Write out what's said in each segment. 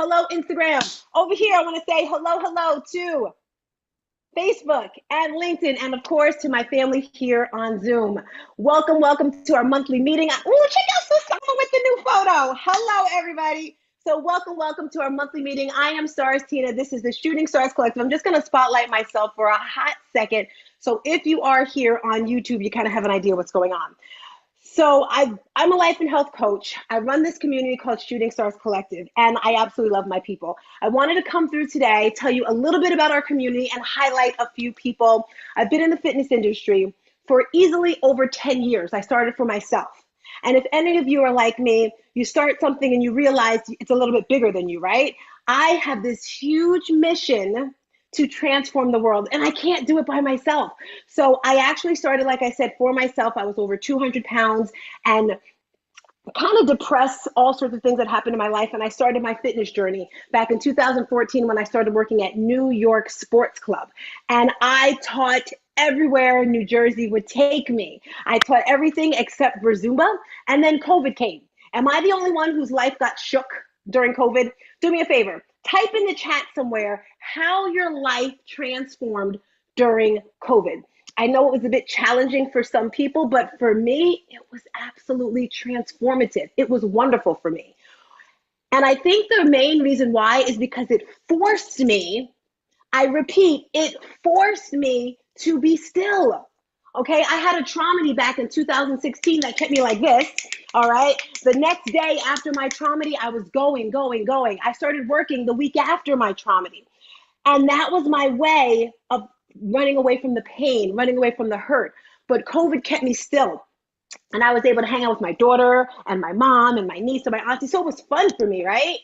Hello, Instagram. Over here, I want to say hello to Facebook and LinkedIn, and of course to my family here on Zoom. Welcome to our monthly meeting. Oh, check out Susanna with the new photo. Hello, everybody. So welcome to our monthly meeting. I am Stars Tina. This is the Shooting Stars Collective. I'm just going to spotlight myself for a hot second. So if you are here on YouTube, you kind of have an idea what's going on. So I'm a life and health coach. I run this community called Shooting Stars Collective, and I absolutely love my people. I wanted to come through today, tell you a little bit about our community and highlight a few people. I've been in the fitness industry for easily over 10 years. I started for myself. And if any of you are like me, you start something and you realize it's a little bit bigger than you, right? I have this huge mission to transform the world, and I can't do it by myself. So I actually started, like I said, for myself. I was over 200 pounds and kind of depressed, all sorts of things that happened in my life. And I started my fitness journey back in 2014 when I started working at New York Sports Club. And I taught everywhere New Jersey would take me. I taught everything except for Zumba. And then COVID came. Am I the only one whose life got shook during COVID? Do me a favor. Type in the chat somewhere how your life transformed during COVID. I know it was a bit challenging for some people, but for me, it was absolutely transformative. It was wonderful for me. And I think the main reason why is because it forced me, I repeat, it forced me to be still. Okay, I had a traumedy back in 2016 that kept me like this. All right, the next day after my traumedy, I was going. I started working the week after my traumedy. And that was my way of running away from the pain, running away from the hurt. But COVID kept me still. And I was able to hang out with my daughter and my mom and my niece and my auntie. So it was fun for me, right?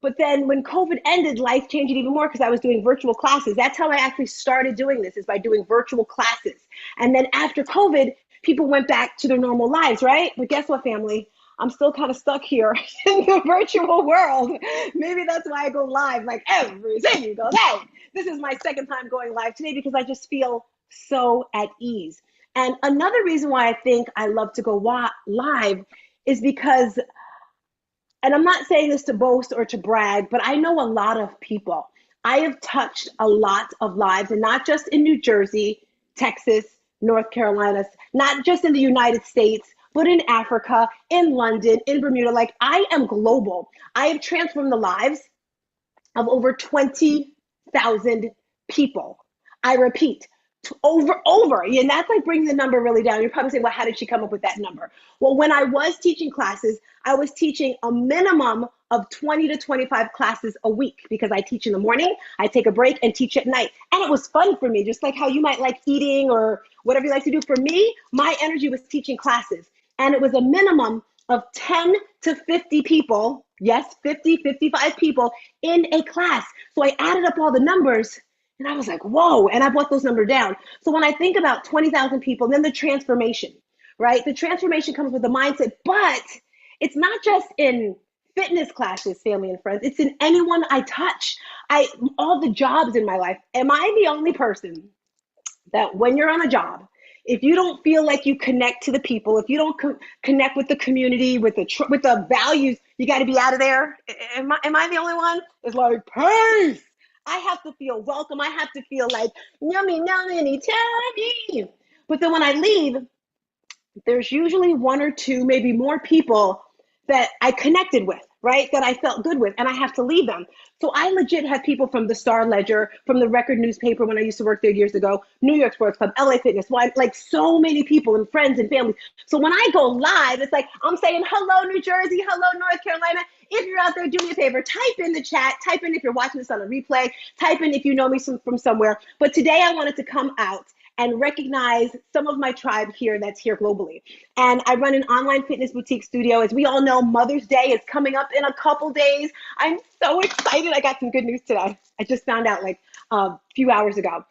But then when COVID ended, life changed even more because I was doing virtual classes. That's how I actually started doing this, is by doing virtual classes. And then after COVID, people went back to their normal lives, right? But guess what, family? I'm still kind of stuck here in the virtual world. Maybe that's why I go live like every single day. This is my second time going live today because I just feel so at ease. And another reason why I think I love to go live is because, and I'm not saying this to boast or to brag, but I know a lot of people. I have touched a lot of lives, and not just in New Jersey, Texas, North Carolina, not just in the United States, but in Africa, in London, in Bermuda. Like, I am global. I have transformed the lives of over 20,000 people. I repeat, over. And that's like bringing the number really down. You're probably saying, well, how did she come up with that number? Well, when I was teaching classes, I was teaching a minimum of 20 to 25 classes a week because I teach in the morning, I take a break and teach at night. And it was fun for me, just like how you might like eating or whatever you like to do. For me, my energy was teaching classes. And it was a minimum of 10 to 50 people. Yes, 50, 55 people in a class. So I added up all the numbers and I was like, whoa, and I brought those numbers down. So when I think about 20,000 people, then the transformation, right? The transformation comes with the mindset, but it's not just in fitness classes, family and friends. It's in anyone I touch. All the jobs in my life. Am I the only person that when you're on a job, if you don't feel like you connect to the people, if you don't connect with the community, with the values, you got to be out of there? Am I the only one? It's like, peace. I have to feel welcome. I have to feel like yummy, yummy, tummy. But then when I leave, there's usually one or two, maybe more people that I connected with, right? That I felt good with, and I have to leave them. So I legit have people from the Star Ledger, from the Record newspaper when I used to work there years ago, New York Sports Club, LA Fitness, like so many people and friends and family. So when I go live, it's like I'm saying, hello, New Jersey, hello, North Carolina. If you're out there, do me a favor, type in the chat, type in if you're watching this on a replay, type in if you know me from somewhere. But today I wanted to come out and recognize some of my tribe here that's here globally. And I run an online fitness boutique studio. As we all know, Mother's Day is coming up in a couple days. I'm so excited. I got some good news today. I just found out like a few hours ago.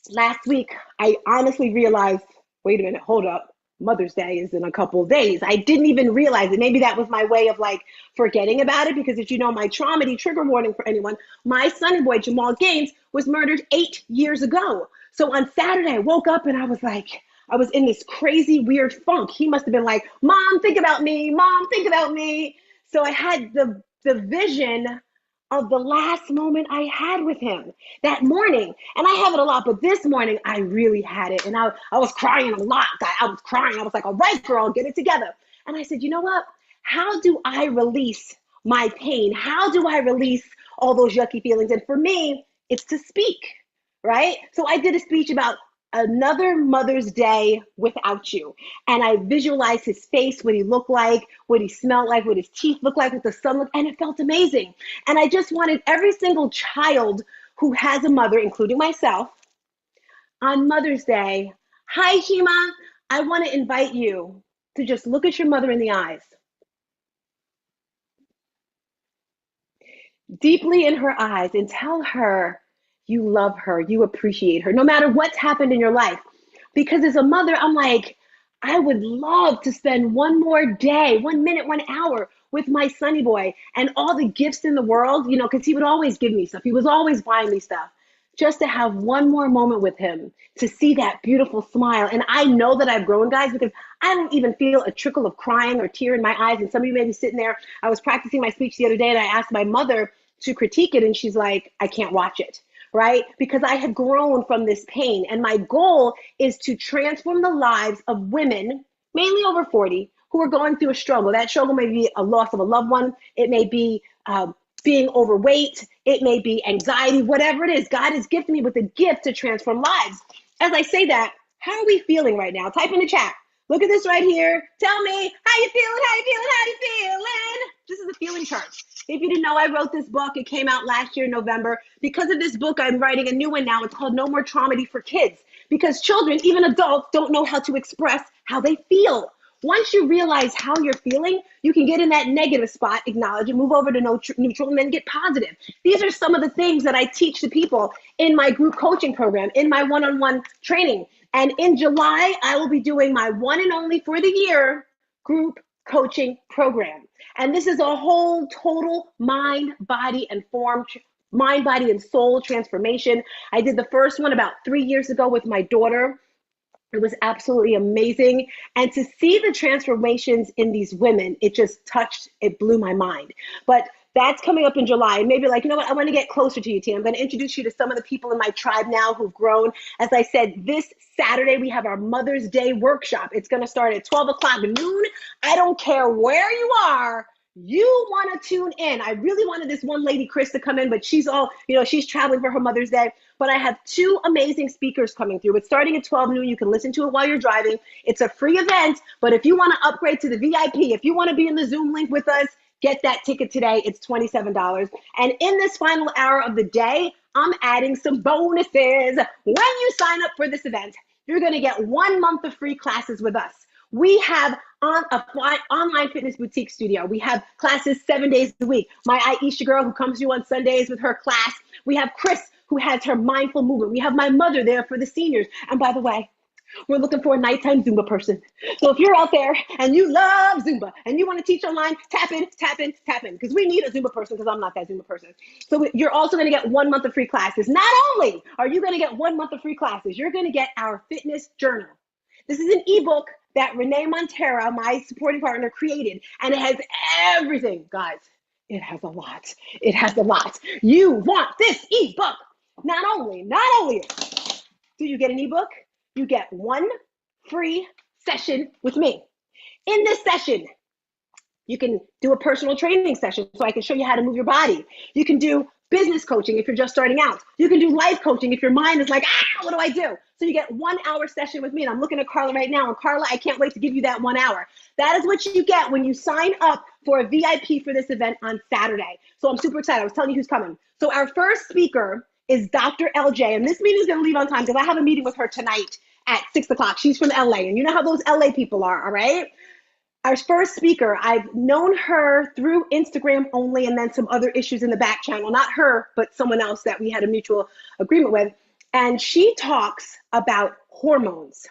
Last week, I honestly realized, wait a minute, hold up. Mother's Day is in a couple of days. I didn't even realize it. Maybe that was my way of like forgetting about it because, as you know, my traumedy, trigger warning for anyone, my sonny boy, Jamal Gaines, was murdered 8 years ago. So on Saturday, I woke up and I was like, I was in this crazy, weird funk. He must have been like, Mom, think about me. Mom, think about me. So I had the vision of the last moment I had with him that morning. And I have it a lot, but this morning I really had it. And I was crying a lot. I was crying. I was like, all right, girl, get it together. And I said, you know what? How do I release my pain? How do I release all those yucky feelings? And for me, it's to speak, right? So I did a speech about another Mother's Day without you. And I visualized his face, what he looked like, what he smelled like, what his teeth looked like, what the sun looked, and it felt amazing. And I just wanted every single child who has a mother, including myself, on Mother's Day, hi, Hima, I want to invite you to just look at your mother in the eyes, deeply in her eyes, and tell her you love her, you appreciate her, no matter what's happened in your life. Because as a mother, I'm like, I would love to spend one more day, 1 minute, 1 hour with my sonny boy and all the gifts in the world, because he would always give me stuff. He was always buying me stuff. Just to have one more moment with him, to see that beautiful smile. And I know that I've grown, guys, because I don't even feel a trickle of crying or tear in my eyes. And some of you may be sitting there. I was practicing my speech the other day and I asked my mother to critique it. And she's like, I can't watch it, right? Because I have grown from this pain. And my goal is to transform the lives of women, mainly over 40, who are going through a struggle. That struggle may be a loss of a loved one. It may be being overweight. It may be anxiety, whatever it is. God has gifted me with a gift to transform lives. As I say that, how are we feeling right now? Type in the chat. Look at this right here. Tell me how you feeling, how you feeling, how you feeling. This is a feeling chart. If you didn't know, I wrote this book. It came out last year in November. Because of this book, I'm writing a new one now. It's called No More Traumedy for Kids. Because children, even adults, don't know how to express how they feel. Once you realize how you're feeling, you can get in that negative spot, acknowledge it, move over to neutral, and then get positive. These are some of the things that I teach to people in my group coaching program, in my one-on-one training. And in July, I will be doing my one and only for the year group coaching program. And this is a whole total mind, body, and soul transformation. I did the first one about 3 years ago with my daughter. It was absolutely amazing. And to see the transformations in these women, it blew my mind. But that's coming up in July. And maybe like, you know what, I want to get closer to you, Tim. I'm going to introduce you to some of the people in my tribe now who've grown. As I said, this Saturday, we have our Mother's Day workshop. It's going to start at 12 o'clock noon. I don't care where you are. You want to tune in. I really wanted this one lady, Chris, to come in, but she's traveling for her Mother's Day. But I have two amazing speakers coming through. It's starting at 12 noon. You can listen to it while you're driving. It's a free event, but if you want to upgrade to the VIP, if you want to be in the Zoom link with us, get that ticket today. It's $27. And in this final hour of the day, I'm adding some bonuses. When you sign up for this event, you're going to get 1 month of free classes with us. We have online fitness boutique studio. We have classes 7 days a week. My Aisha girl who comes to you on Sundays with her class. We have Chris who has her mindful movement. We have my mother there for the seniors. And by the way, we're looking for a nighttime Zumba person. So if you're out there and you love Zumba and you want to teach online, tap in, because we need a Zumba person because I'm not that Zumba person. So you're also going to get 1 month of free classes. Not only are you going to get 1 month of free classes, you're going to get our fitness journal. This is an ebook that Renee Montera, my supporting partner, created, and it has everything, guys. It has a lot. It has a lot. You want this ebook. Not only do you get an ebook, you get one free session with me. In this session, you can do a personal training session so I can show you how to move your body. You can do business coaching if you're just starting out. You can do life coaching if your mind is like, what do I do? So you get 1 hour session with me. And I'm looking at Carla right now. And Carla, I can't wait to give you that 1 hour. That is what you get when you sign up for a VIP for this event on Saturday. So I'm super excited. I was telling you who's coming. So our first speaker is Dr. LJ. And this meeting is going to leave on time because I have a meeting with her tonight at 6 o'clock. She's from LA. And you know how those LA people are, all right? Our first speaker, I've known her through Instagram only and then some other issues in the back channel. Not her, but someone else that we had a mutual agreement with. And she talks about hormones.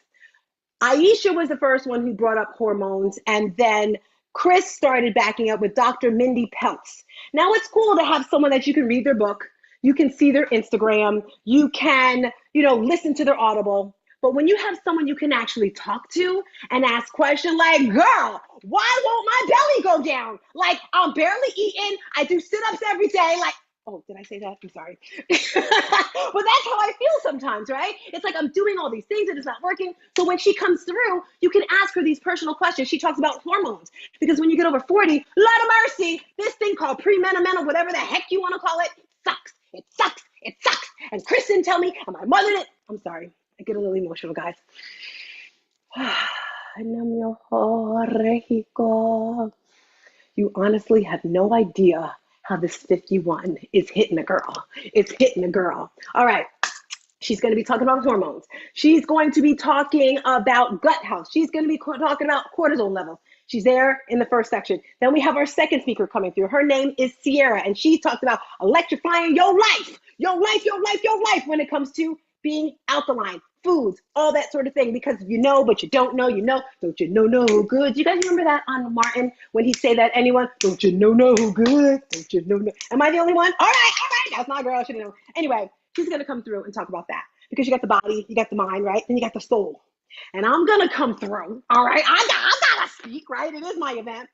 Aisha was the first one who brought up hormones. And then Chris started backing up with Dr. Mindy Peltz. Now it's cool to have someone that you can read their book. You can see their Instagram. You can, listen to their Audible. But when you have someone you can actually talk to and ask questions like, girl, why won't my belly go down? Like, I'm barely eating. I do sit-ups every day. Like, Oh, did I say that? I'm sorry. But that's how I feel sometimes, right? It's like I'm doing all these things and it's not working. So when she comes through, you can ask her these personal questions. She talks about hormones because when you get over 40, Lord of mercy, this thing called premenomental, whatever the heck you want to call it, sucks. It sucks. It sucks. And Chris didn't tell me, and my mother didn't. I'm sorry. I get a little emotional, guys. You honestly have no idea how this 51 is hitting a girl. It's hitting a girl. All right. She's going to be talking about hormones. She's going to be talking about gut health. She's going to be talking about cortisol levels. She's there in the first section. Then we have our second speaker coming through. Her name is Sierra, and she talks about electrifying your life, your life, your life, your life when it comes to being alkaline, foods, all that sort of thing, because you know, but you don't know, you know, don't you know no good? You guys remember that on Martin when he say that, anyone? Don't you know no good? Don't you know no? Am I the only one? All right, that's my girl, I should know. Anyway, she's gonna come through and talk about that because you got the body, you got the mind, right? Then you got the soul. And I'm gonna come through, all right? I gotta speak, right? It is my event.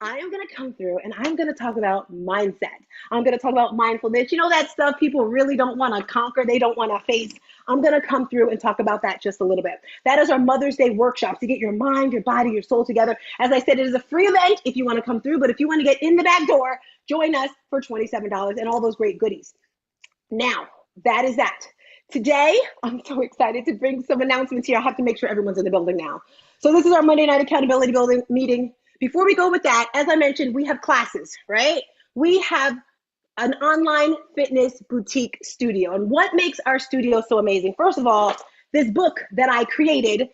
I am going to come through and I'm going to talk about mindset. I'm going to talk about mindfulness. You know, that stuff people really don't want to conquer, they don't want to face. I'm going to come through and talk about that just a little bit. That is our Mother's Day workshop to get your mind, your body, your soul together. As I said, it is a free event if you want to come through, but if you want to get in the back door, join us for $27 and all those great goodies. Now, that is that. Today, I'm so excited to bring some announcements here. I have to make sure everyone's in the building now. So this is our Monday night accountability building meeting. Before we go with that, as I mentioned, we have classes, right? We have an online fitness boutique studio. And what makes our studio so amazing? First of all, this book that I created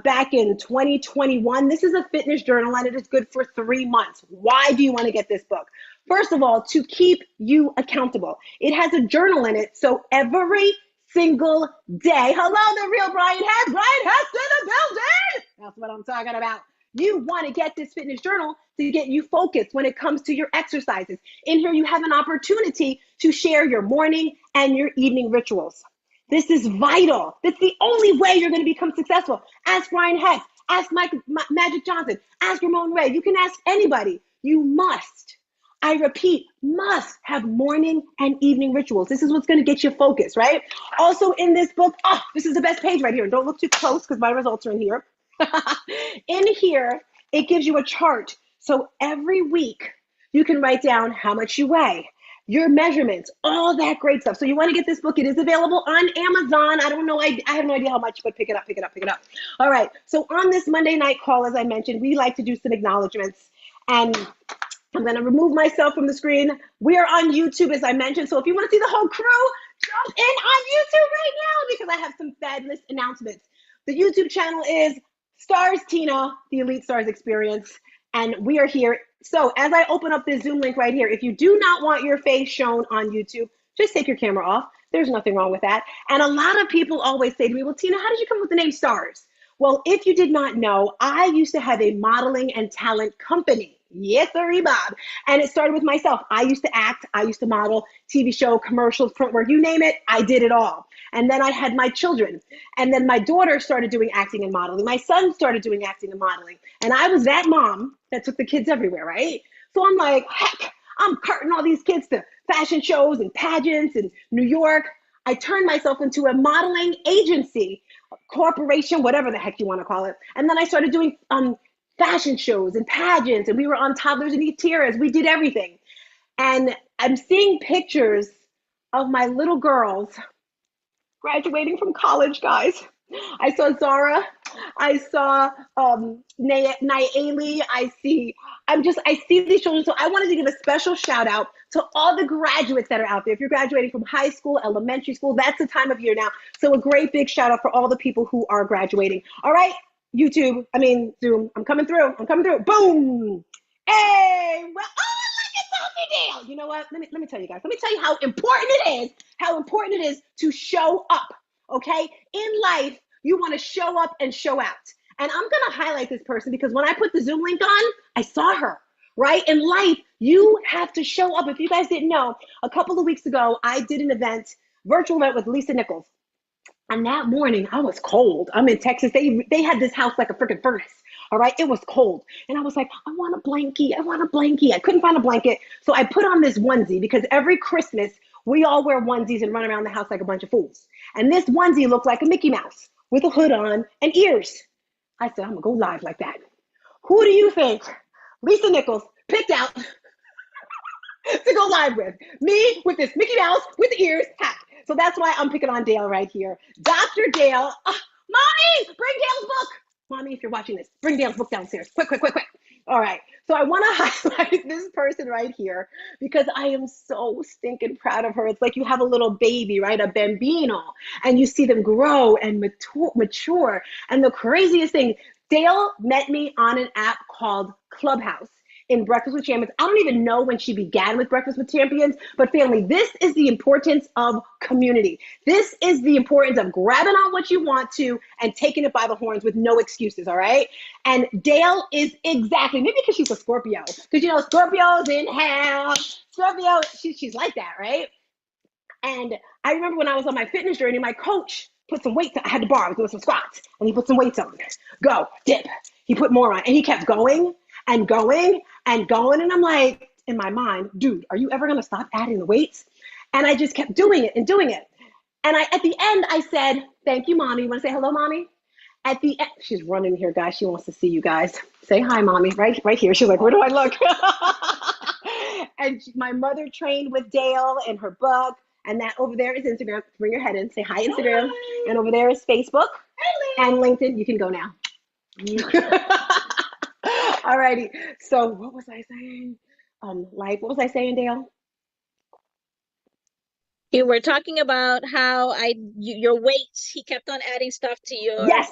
back in 2021, this is a fitness journal and it is good for 3 months. Why do you want to get this book? First of all, to keep you accountable. It has a journal in it, so every single day, hello, the real Brian Hess in the building. That's what I'm talking about. You want to get this fitness journal to get you focused when it comes to your exercises. In here, you have an opportunity to share your morning and your evening rituals. This is vital. That's the only way you're going to become successful. Ask Brian Heck, ask Magic Johnson, ask Ramon Ray. You can ask anybody. You must, I repeat, must have morning and evening rituals. This is what's going to get you focused, right? Also in this book, this is the best page right here. Don't look too close because my results are in here. In here, it gives you a chart. So every week, you can write down how much you weigh, your measurements, all that great stuff. So you want to get this book. It is available on Amazon. I don't know. I have no idea how much, but pick it up. All right. So on this Monday night call, as I mentioned, we like to do some acknowledgments. And I'm going to remove myself from the screen. We are on YouTube, as I mentioned. So if you want to see the whole crew, jump in on YouTube right now because I have some fabulous announcements. The YouTube channel is Stars Tina, the Elite Stars Experience, and we are here. So as I open up this Zoom link right here, if you do not want your face shown on YouTube, just take your camera off. There's nothing wrong with that. And a lot of people always say to me, well, Tina, how did you come up with the name Stars? Well, if you did not know, I used to have a modeling and talent company. Yes, sir, Bob. And it started with myself. I used to act, I used to model, TV show, commercials, print work, you name it, I did it all. And then I had my children. And then my daughter started doing acting and modeling. My son started doing acting and modeling. And I was that mom that took the kids everywhere, right? So I'm like, heck, I'm carting all these kids to fashion shows and pageants in New York. I turned myself into a modeling agency, corporation, whatever the heck you want to call it. And then I started doing fashion shows and pageants, and we were on Toddlers and Eat Tiaras. We did everything. And I'm seeing pictures of my little girls graduating from college, guys. I saw Zara, I saw Naeli, I see these children. So I wanted to give a special shout out to all the graduates that are out there. If you're graduating from high school, elementary school, that's the time of year now. So a great big shout out for all the people who are graduating. All right, Zoom, I'm coming through, boom. Hey, well, deal. You know what? Let me tell you guys. Let me tell you how important it is to show up, okay? In life, you want to show up and show out. And I'm going to highlight this person because when I put the Zoom link on, I saw her, right? In life, you have to show up. If you guys didn't know, a couple of weeks ago, I did an virtual event with Lisa Nichols. And that morning, I was cold. I'm in Texas. They had this house like a freaking furnace. All right. It was cold. And I was like, I want a blankie. I want a blankie. I couldn't find a blanket. So I put on this onesie because every Christmas we all wear onesies and run around the house like a bunch of fools. And this onesie looked like a Mickey Mouse with a hood on and ears. I said, I'm going to go live like that. Who do you think Lisa Nichols picked out to go live with? Me with this Mickey Mouse with ears hat. So that's why I'm picking on Dale right here. Dr. Dale, Mommy, bring Dale's book. Mommy, if you're watching this, bring Dale's book downstairs. Quick, quick, quick, quick. All right. So I want to highlight this person right here because I am so stinking proud of her. It's like you have a little baby, right? A bambino, and you see them grow and mature. And the craziest thing, Dale met me on an app called Clubhouse in Breakfast with Champions. I don't even know when she began with Breakfast with Champions, but family, this is the importance of community. This is the importance of grabbing on what you want to and taking it by the horns with no excuses, all right? And Dale is exactly, maybe because she's a Scorpio, because Scorpio's in hell. Scorpio, she's like that, right? And I remember when I was on my fitness journey, my coach put some weights on. I had to bar, I was doing some squats, and he put some weights on. Go, dip. He put more on, and he kept going and going and going. And I'm like, in my mind, dude, are you ever going to stop adding the weights? And I just kept doing it and doing it. And at the end, I said, thank you, Mommy. You want to say hello, Mommy? At the end, she's running here, guys. She wants to see you guys. Say hi, Mommy, right here. She's like, where do I look? And my mother trained with Dale in her book. And that over there is Instagram. Bring your head in. Say hi, Instagram. Hi. And over there is Facebook and LinkedIn. You can go now. All righty. So what was I saying? What was I saying, Dale? You were talking about how your weights, he kept on adding stuff to your... Yes.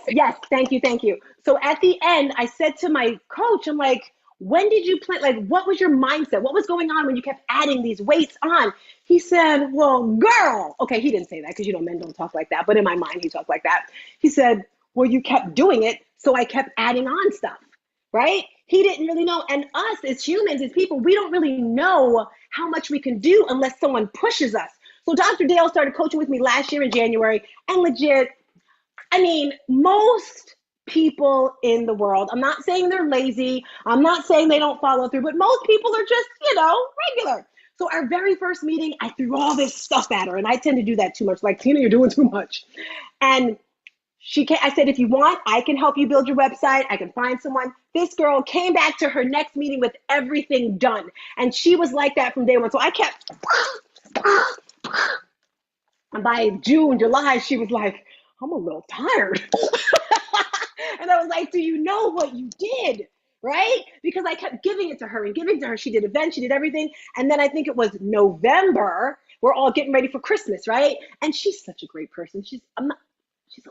Thank you. So at the end, I said to my coach, I'm like, when did you plan? Like, what was your mindset? What was going on when you kept adding these weights on? He said, well, girl. Okay, he didn't say that because, men don't talk like that. But in my mind, he talked like that. He said, well, you kept doing it. So I kept adding on stuff, right? He didn't really know. And us as humans, as people, we don't really know how much we can do unless someone pushes us. So Dr. Dale started coaching with me last year in January. And legit, most people in the world, I'm not saying they're lazy, I'm not saying they don't follow through, but most people are just, regular. So our very first meeting, I threw all this stuff at her, and I tend to do that too much. Like, Tina, you're doing too much. And I said, if you want, I can help you build your website. I can find someone. This girl came back to her next meeting with everything done. And she was like that from day one. So I kept, and by June, July, she was like, I'm a little tired. And I was like, do you know what you did? Right? Because I kept giving it to her and giving to her. She did events, she did everything. And then I think it was November, we're all getting ready for Christmas, right? And she's such a great person. She's a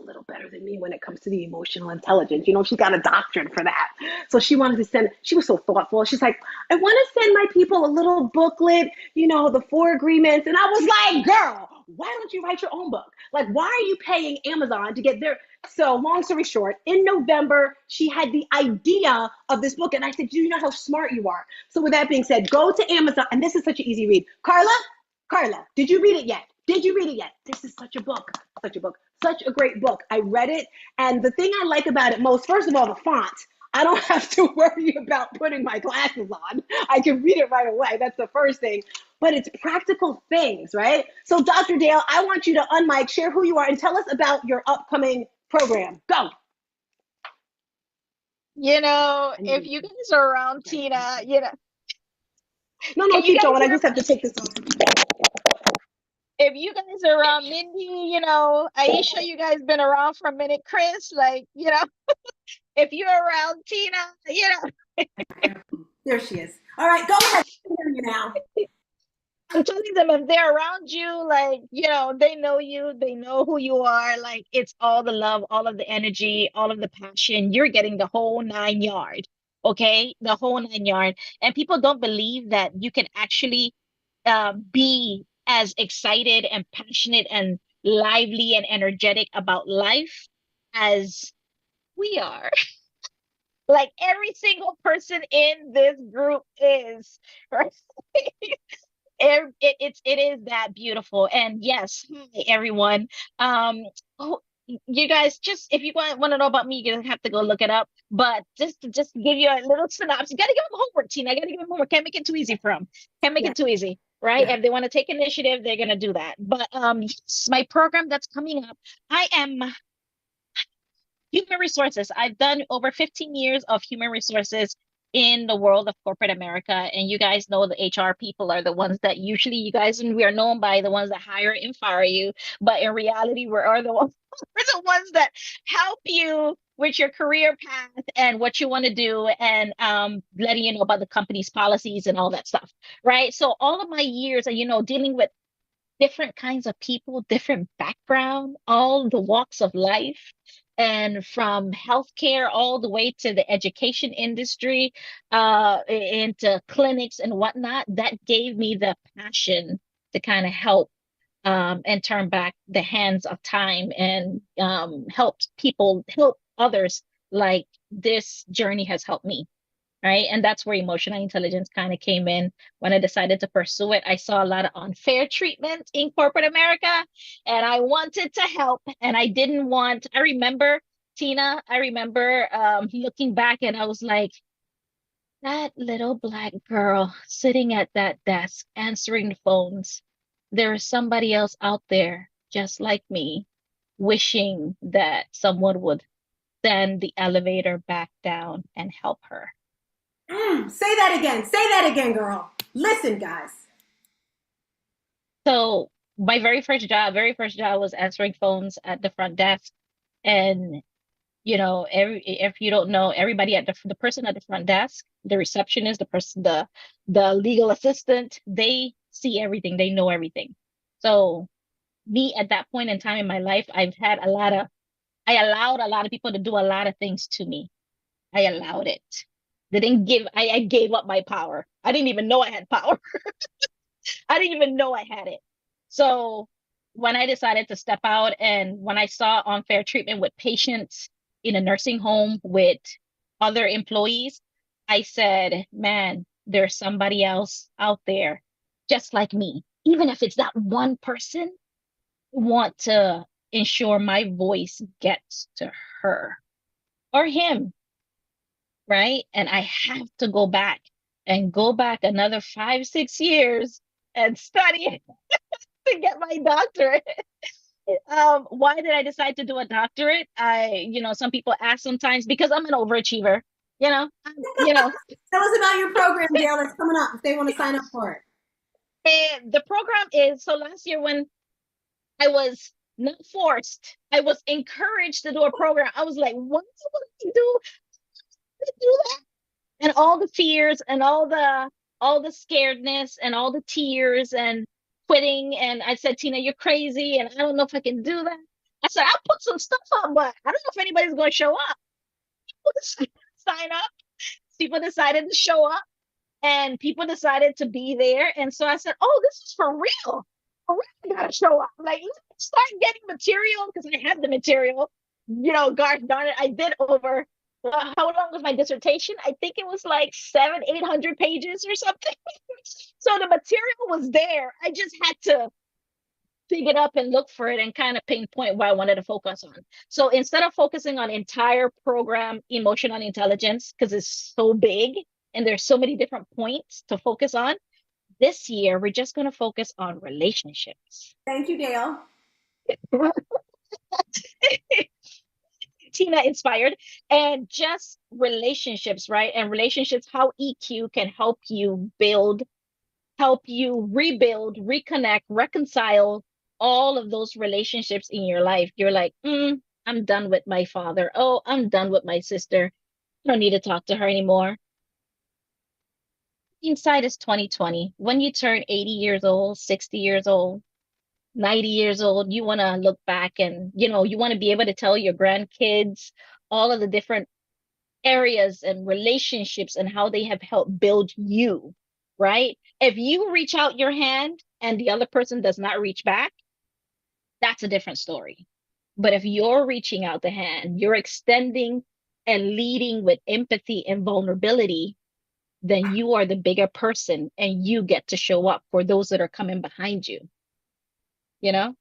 little better than me when it comes to the emotional intelligence. She's got a doctorate for that. So she wanted to she was so thoughtful. She's like, I want to send my people a little booklet, the 4 agreements. And I was like, girl, why don't you write your own book? Like, why are you paying Amazon to get there? So long story short, in November, she had the idea of this book. And I said, do you know how smart you are? So with that being said, go to Amazon. And this is such an easy read. Carla, did you read it yet? This is such a great book. I read it. And the thing I like about it most, first of all, the font. I don't have to worry about putting my glasses on. I can read it right away. That's the first thing. But it's practical things, right? So Dr. Dale, I want you to unmic, share who you are, and tell us about your upcoming program. Go. If you guys are around Tina, No, keep going. I just have to take this off. If you guys are around Mindy, Aisha, you guys been around for a minute. Chris, if you're around Tina, There she is. All right, go ahead. I can hear you now. I'm telling them if they're around you, they know you, they know who you are. It's all the love, all of the energy, all of the passion. You're getting the whole 9 yard. Okay, the whole 9 yard. And people don't believe that you can actually be as excited and passionate and lively and energetic about life as we are. Every single person in this group is, right? It is that beautiful. And yes, hi everyone. you guys, just if you want to know about me, you're gonna have to go look it up. But just to just give you a little synopsis, you gotta give them homework, Tina. I gotta give them homework. Can't make it too easy for them. Can't make Yeah, it too easy, right? yeah. If they want to take initiative, they're gonna do that. But yes, my program that's coming up, I am human resources. I've done over 15 years of human resources in the world of corporate America. And you guys know the HR people are the ones that usually you guys, and we are known by the ones that hire and fire you. But in reality, we are the ones, we're the ones that help you with your career path and what you want to do, and letting you know about the company's policies and all that stuff. Right. So all of my years, and dealing with different kinds of people, different background, all the walks of life, and from healthcare all the way to the education industry, into clinics and whatnot. That gave me the passion to kind of help, and turn back the hands of time, and help others like this journey has helped me, right? And that's where emotional intelligence kind of came in. When I decided to pursue it, I saw a lot of unfair treatment in corporate America, and I wanted to help. And I remember, Tina, I remember looking back, and I was like, that little black girl sitting at that desk answering the phones, there is somebody else out there just like me, wishing that someone would send the elevator back down and help her. Say that again. Say that again, girl. Listen, guys. So my very first job was answering phones at the front desk. And if you don't know, everybody at the person at the front desk, the receptionist, the person, the legal assistant, they see everything, they know everything. So me at that point in time in my life, I allowed a lot of people to do a lot of things to me. I allowed it. They didn't give I gave up my power. I didn't even know I had power. I didn't even know I had it. So when I decided to step out, and when I saw unfair treatment with patients in a nursing home with other employees, I said, man, there's somebody else out there just like me. Even if it's that one person, I want to ensure my voice gets to her or him, right? And I have to go back another 5, 6 years and study to get my doctorate. Why did I decide to do a doctorate? Some people ask sometimes because I'm an overachiever. You know, you know, Tell us about your program, Dale, that's coming up if they want to sign up for it. and the program is so last year when I was not forced, I was encouraged to do a program. I was like, what do I do to do that? And all the fears and all the scaredness and all the tears and quitting. And I said, Tina, you're crazy, and I don't know if I can do that. I said, I'll put some stuff up, but I don't know if anybody's going to show up. People decided to sign up. People decided to show up, and people decided to be there. And so I said, oh, this is for real. For real, I gotta show up. Like, let's start getting material, because I have the material. Gosh darn it, I did over. How long was my dissertation? I think it was like 700-800 pages or something. So the material was there. I just had to pick it up and look for it and kind of pinpoint what I wanted to focus on. So instead of focusing on entire program emotional intelligence, because it's so big and there's so many different points to focus on, this year we're just going to focus on relationships. Thank you, Dale. Tina inspired, and just relationships, right? And relationships, how EQ can help you rebuild, reconnect, reconcile all of those relationships in your life. You're like, I'm done with my father. Oh, I'm done with my sister. I don't need to talk to her anymore. Inside is 2020. When you turn 80 years old, 60 years old, 90 years old, you want to look back, and you want to be able to tell your grandkids all of the different areas and relationships and how they have helped build you, right? If you reach out your hand and the other person does not reach back, that's a different story. But if you're reaching out the hand, you're extending and leading with empathy and vulnerability, then you are the bigger person, and you get to show up for those that are coming behind you, you know?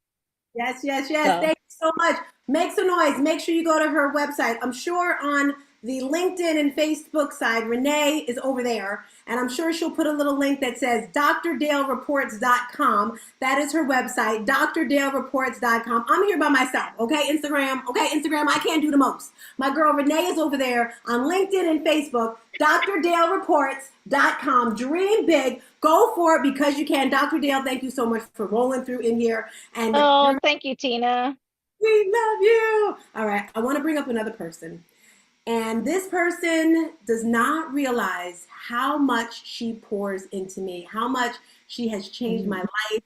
Yes, yes, yes. So, Thank you so much. Make some noise. Make sure you go to her website. I'm sure on the LinkedIn and Facebook side, Renee is over there. And I'm sure she'll put a little link that says drdalereports.com. That is her website, drdalereports.com. I'm here by myself, okay? Instagram, okay? Instagram, I can't do the most. My girl Renee is over there on LinkedIn and Facebook, drdalereports.com. Dream big. Go for it because you can. Dr. Dale, thank you so much for rolling through in here. And oh, you're, thank you, Tina. we love you. All right, I want to bring up another person. And this person does not realize how much she pours into me, how much she has changed my Mhm. life.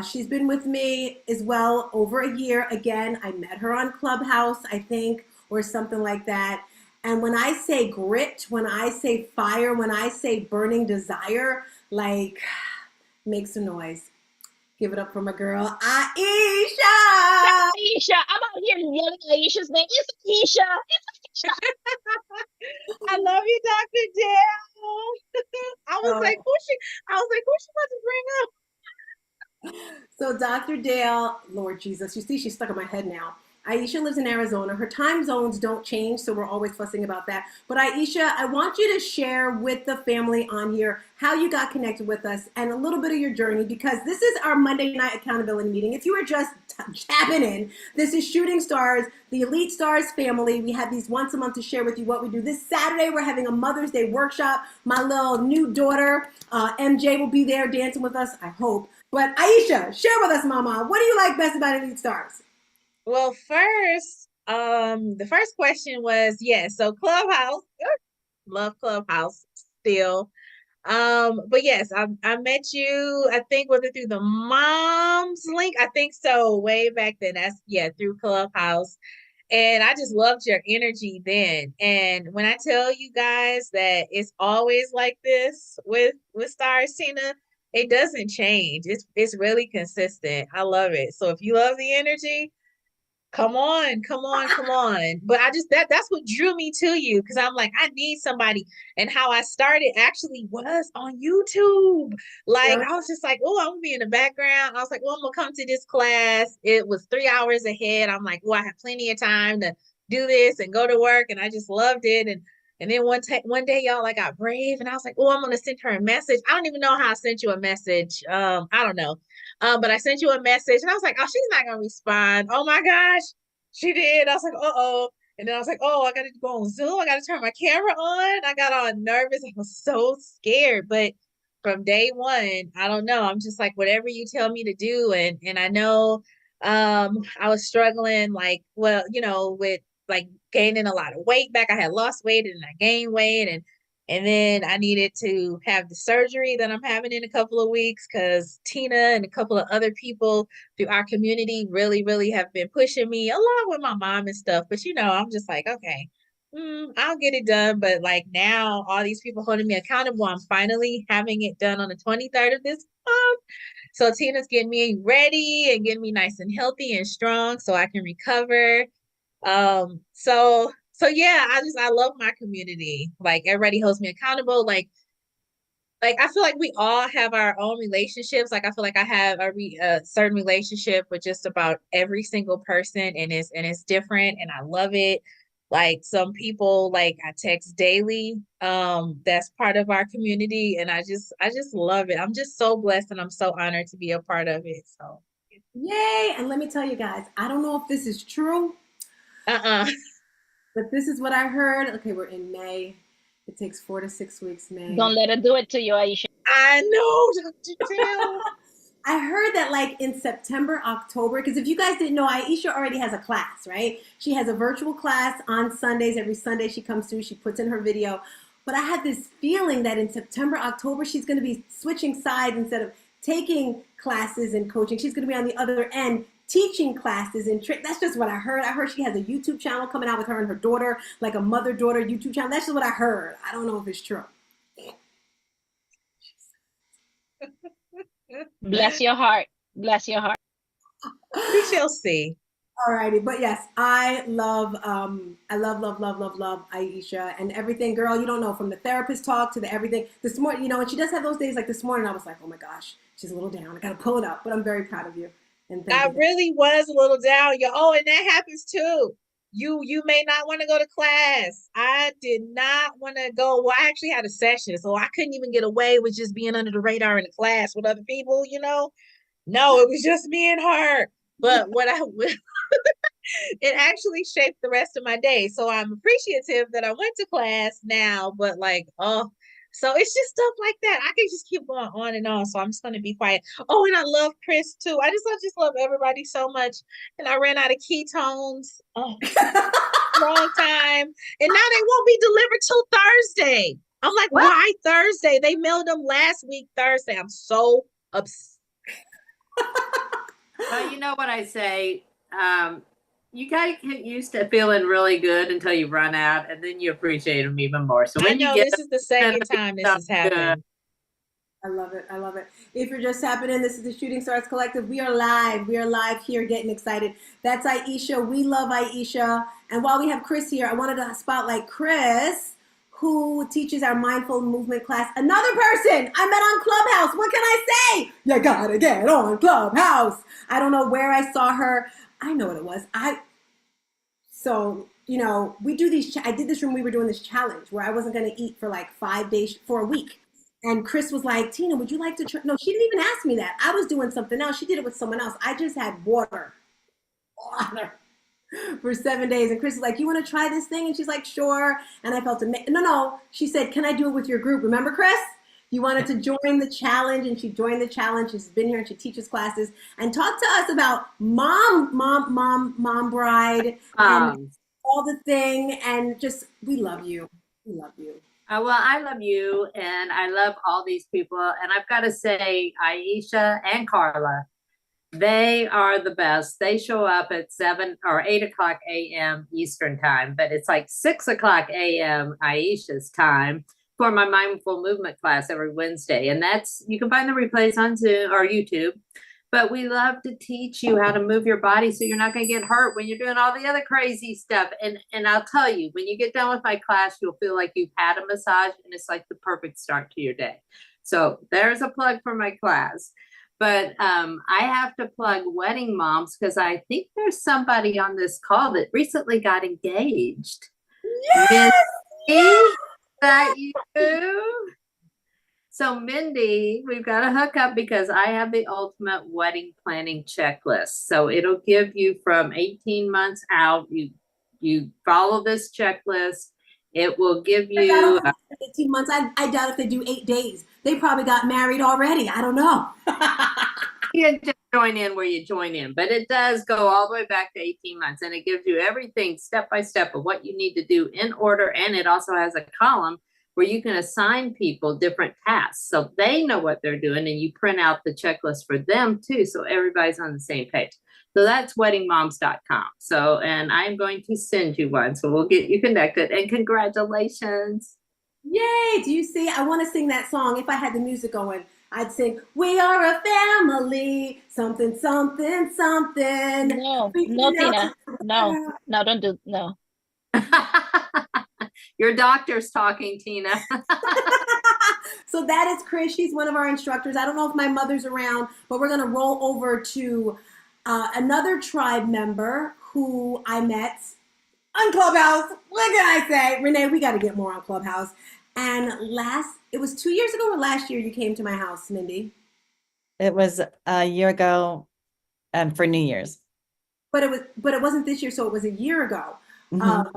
She's been with me as well over a year. Again, I met her on Clubhouse, I think, or something like that. And when I say grit, when I say fire, when I say burning desire, like, make some noise. Give it up for my girl, Aisha. Aisha, I'm out here yelling Aisha's name. It's Aisha. It's Aisha. I love you, Dr. Dale. I was So, like, who's she about to bring up? So Dr. Dale, Lord Jesus, you see, she's stuck in my head now. Aisha lives in Arizona. Her time zones don't change, so we're always fussing about that. But Aisha, I want you to share with the family on here how you got connected with us and a little bit of your journey, because this is our Monday night accountability meeting. If you were just tapping in, this is Shooting Stars, the Elite Stars family. We have these once a month to share with you what we do. This Saturday, we're having a Mother's Day workshop. My little new daughter, MJ, will be there dancing with us, I hope. But Aisha, share with us, Mama. What do you like best about Elite Stars? Well, first, the first question was yes. So Clubhouse, love Clubhouse still. But yes, I met you. I think was it through the mom's link? I think so. Way back then. That's through Clubhouse. And I just loved your energy then. And when I tell you guys that it's always like this with Stars Tina, it doesn't change. It's really consistent. I love it. So if you love the energy, come on, come on, come on. But I just that's what drew me to you because I'm like, I need somebody. And how I started actually was on YouTube. Like Yeah. I was just like, oh, I'm gonna be in the background. I was like, well, I'm gonna come to this class. It was 3 hours ahead. I'm like, oh, I have plenty of time to do this and go to work. And I just loved it. And then one day, y'all, I got brave and I was like, oh, I'm gonna send her a message. I don't even know how I sent you a message. I don't know. But I sent you a message and I was like, oh, she's not gonna respond. Oh my gosh, she did. I was like, uh-oh. And then I was like, oh, I gotta go on Zoom. I gotta turn my camera on. I got all nervous. I was so scared. But from day one, I don't know. I'm just like, whatever you tell me to do. And I know I was struggling like, well, with like gaining a lot of weight back. I had lost weight and I gained weight and then I needed to have the surgery that I'm having in a couple of weeks because Tina and a couple of other people through our community really, really have been pushing me along with my mom and stuff. But I'm just like, okay, I'll get it done. But like now, all these people holding me accountable. I'm finally having it done on the 23rd of this month. So Tina's getting me ready and getting me nice and healthy and strong so I can recover. So yeah, I love my community. Like everybody holds me accountable. Like I feel like we all have our own relationships. Like I feel like I have a certain relationship with just about every single person, and it's different, and I love it. Like some people, like I text daily. That's part of our community, and I just love it. I'm just so blessed, and I'm so honored to be a part of it. So, Yay. And let me tell you guys, I don't know if this is true, uh-uh. but this is what I heard. Okay, we're in May. It takes 4 to 6 weeks, May. Don't let her do it to you, Aisha. I know, Dr. Jill. I heard that like in September, October, because if you guys didn't know, Aisha already has a class, right? She has a virtual class on Sundays. Every Sunday she comes through, she puts in her video. But I had this feeling that in September, October, she's going to be switching sides instead of taking classes and coaching. She's going to be on the other end teaching classes and that's just what I heard. I heard she has a YouTube channel coming out with her and her daughter, like a mother-daughter YouTube channel. That's just what I heard. I don't know if it's true. Bless your heart. Bless your heart. We shall see. Alrighty, but yes, I love, love Aisha and everything. Girl, you don't know, from the therapist talk to the everything. This morning, and she does have those days like this morning. I was like, oh my gosh, she's a little down. I gotta pull it up, but I'm very proud of you. And I really was a little down. Oh, and that happens too. You may not want to go to class. I did not want to go. Well, I actually had a session, so I couldn't even get away with just being under the radar in the class with other people, you know? No, it was just me and her. But what I it actually shaped the rest of my day. So I'm appreciative that I went to class now, but like, oh, so it's just stuff like that. I can just keep going on and on. So I'm just going to be quiet. Oh, and I love Chris too. I just love everybody so much. And I ran out of ketones. Oh, long time. And now they won't be delivered till Thursday. I'm like, What? why Thursday? They mailed them last week, Thursday. I'm so upset. Well, you know what I say. You gotta get used to feeling really good until you run out, and then you appreciate them even more. So I when you know get this is the second time this has happened. I love it. I love it. If you're just happening, this is the Shooting Stars Collective. We are live. We are live here getting excited. That's Aisha. We love Aisha. And while we have Chris here, I wanted to spotlight Chris, who teaches our mindful movement class. Another person I met on Clubhouse. What can I say? You gotta get on Clubhouse. I don't know where I saw her. I know what it was. So, you know, we do these, I did this when we were doing this challenge where I wasn't going to eat for like 5 days, for a week. And Chris was like, Tina, would you like to try? No, she didn't even ask me that. I was doing something else. She did it with someone else. I just had water for 7 days. And Chris is like, you want to try this thing? And she's like, sure. And I felt no. She said, can I do it with your group? Remember, Chris? You wanted to join the challenge, and she joined the challenge. She's been here and she teaches classes and talk to us about mom bride and all the thing. And just, we love you. We love you. Well, I love you, and I love all these people. And I've got to say, Aisha and Carla, they are the best. They show up at 7 or 8 o'clock a.m. Eastern time, but it's like 6 o'clock a.m. Aisha's time for my mindful movement class every Wednesday. And that's, you can find the replays on Zoom or YouTube, but we love to teach you how to move your body so you're not going to get hurt when you're doing all the other crazy stuff. And I'll tell you, when you get done with my class, you'll feel like you've had a massage, and it's like the perfect start to your day. So there's a plug for my class. But I have to plug Wedding Moms because I think there's somebody on this call that recently got engaged. Yes! Mindy, that you? So Mindy, we've got to hook up because I have the ultimate wedding planning checklist. So it'll give you from 18 months out. You follow this checklist. It will give you 18 months. I doubt if they do 8 days. They probably got married already. I don't know. You just join in where you join in, but it does go all the way back to 18 months, and it gives you everything step by step of what you need to do in order. And it also has a column where you can assign people different tasks so they know what they're doing, and you print out the checklist for them too, so everybody's on the same page. So that's weddingmoms.com. So, and I'm going to send you one, so we'll get you connected. And congratulations. Yay! Do you see? I want to sing that song. If I had the music going, I'd sing, we are a family, something, something, something. No, Tina. No, don't do, no. Your doctor's talking, Tina. So that is Chris. She's one of our instructors. I don't know if my mother's around, but we're going to roll over to another tribe member who I met on Clubhouse. What can I say? Renee, we got to get more on Clubhouse. And it was 2 years ago or last year you came to my house, Mindy? It was a year ago for New Year's. But it wasn't this year, so it was a year ago. Mm-hmm.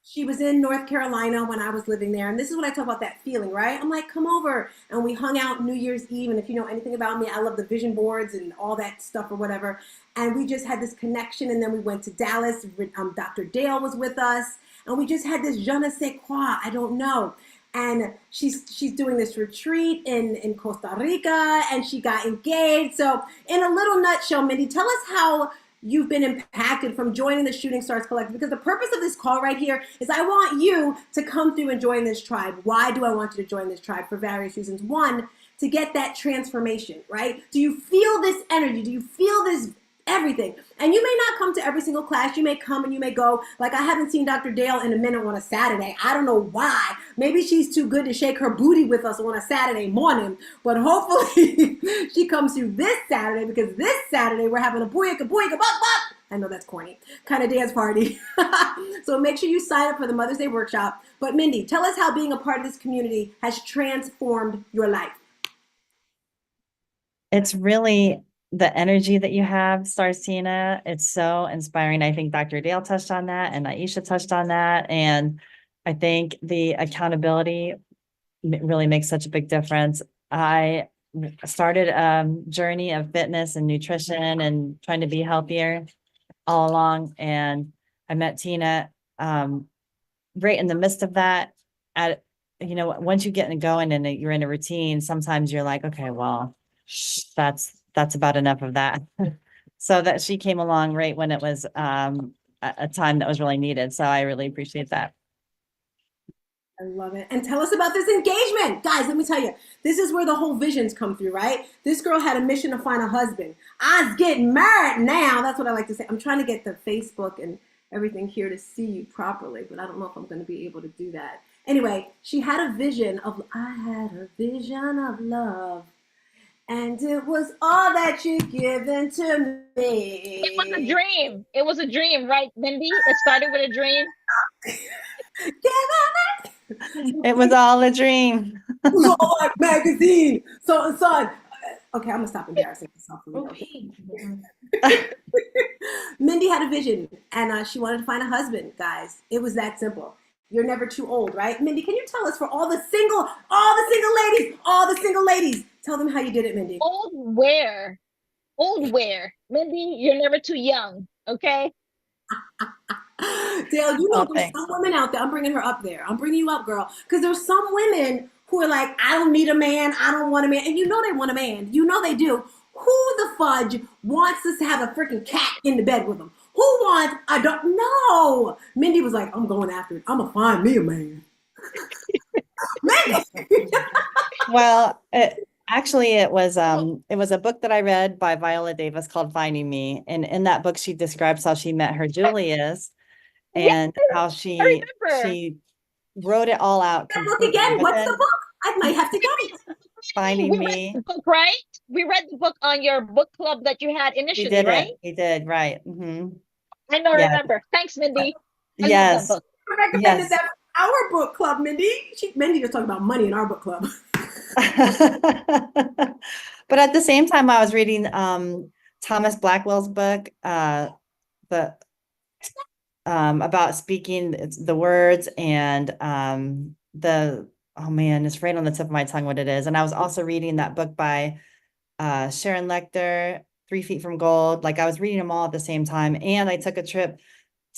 She was in North Carolina when I was living there. And this is what I talk about, that feeling, right? I'm like, come over. And we hung out New Year's Eve. And if you know anything about me, I love the vision boards and all that stuff or whatever. And we just had this connection. And then we went to Dallas. Dr. Dale was with us. And we just had this je ne sais quoi. I don't know. And she's doing this retreat in Costa Rica. And she got engaged. So in a little nutshell, Mindy, tell us how you've been impacted from joining the Shooting Stars Collective, because the purpose of this call right here is I want you to come through and join this tribe. Why do I want you to join this tribe? For various reasons. One, to get that transformation, right? Do you feel this energy? Do you feel this everything. And you may not come to every single class. You may come and you may go. Like, I haven't seen Dr. Dale in a minute on a Saturday. I don't know why. Maybe she's too good to shake her booty with us on a Saturday morning. But hopefully she comes through this Saturday, because this Saturday we're having a booyaka booyaka buck buck. I know that's corny, kind of dance party. So make sure you sign up for the Mother's Day workshop. But Mindy, tell us how being a part of this community has transformed your life. It's really the energy that you have, Starsina. It's so inspiring. I think Dr. Dale touched on that and Aisha touched on that. And I think the accountability really makes such a big difference. I started a journey of fitness and nutrition and trying to be healthier all along. And I met Tina right in the midst of that. Once you get going and you're in a routine, sometimes you're like, okay, well, that's about enough of that. So that she came along right when it was a time that was really needed. So I really appreciate that. I love it. And tell us about this engagement. Guys, let me tell you, this is where the whole visions come through, right? This girl had a mission to find a husband. I's getting married now. That's what I like to say. I'm trying to get the Facebook and everything here to see you properly, but I don't know if I'm going to be able to do that. Anyway, she had a vision of, I had a vision of love, and it was all that you've given to me. It was a dream. It was a dream, right, Mindy? It started with a dream. It was all a dream. It was all like magazine. So, son. Okay, I'm gonna stop embarrassing myself. Okay. Mindy had a vision, and she wanted to find a husband. Guys, it was that simple. You're never too old, right? Mindy, can you tell us, for all the single ladies, tell them how you did it, Mindy. Old where? Mindy, you're never too young, okay? Dale, there's some women out there. I'm bringing her up there. I'm bringing you up, girl. Because there's some women who are like, I don't need a man. I don't want a man. And you know they want a man. You know they do. Who the fudge wants us to have a freaking cat in the bed with them? Who wants, I don't know. Mindy was like, I'm going after it. I'm going to find me a man. Mindy. Well, it was a book that I read by Viola Davis called Finding Me. And in that book, she describes how she met her Julius and how she wrote it all out. That book again? What's the book? I might have to get it. Finding Me. The book, right? We read the book on your book club that you had initially, right? We did, right. Mm-hmm. I know, Yeah. Remember. Thanks, Mindy. Yes. I recommended that for our book club, Mindy. Mindy was talking about money in our book club. But at the same time, I was reading Thomas Blackwell's book, about speaking the words, and oh man, it's right on the tip of my tongue what it is. And I was also reading that book by Sharon Lecter, 3 Feet from Gold. Like, I was reading them all at the same time. And I took a trip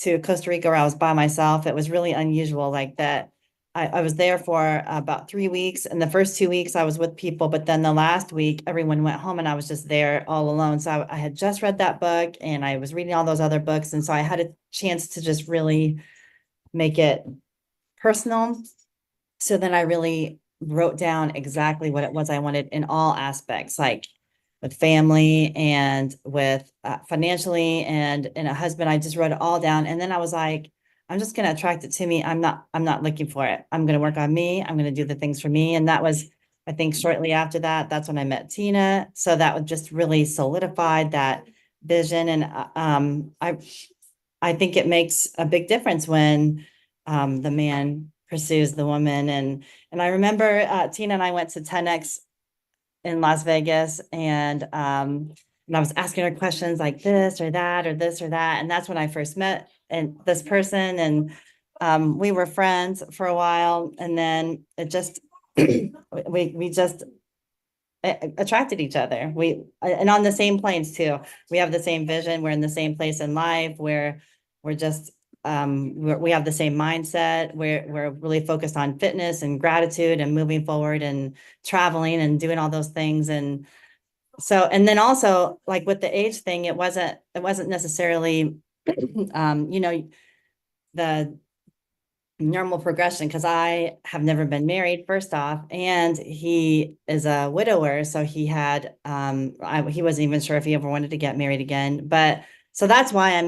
to Costa Rica where I was by myself. It was really unusual like that. I was there for about 3 weeks, and the first 2 weeks I was with people, but then the last week everyone went home and I was just there all alone. So I had just read that book and I was reading all those other books. And so I had a chance to just really make it personal. So then I really wrote down exactly what it was I wanted in all aspects, like with family and with financially and a husband. I just wrote it all down. And then I was like, I'm just going to attract it to me. I'm not looking for it. I'm going to work on me. I'm going to do the things for me. And that was, I think, shortly after that, that's when I met Tina. So that was just really solidified that vision. And I think it makes a big difference when the man pursues the woman. And I remember Tina and I went to 10X in Las Vegas, and I was asking her questions like this or that or this or that. And that's when I first met this person, and we were friends for a while, and then it just we just attracted each other. And on the same planes too. We have the same vision. We're in the same place in life where we're just we have the same mindset. We're really focused on fitness and gratitude and moving forward and traveling and doing all those things. And so, and then also, like with the age thing, it wasn't necessarily the normal progression because I have never been married, first off, and he is a widower, so he had he wasn't even sure if he ever wanted to get married again. But so that's why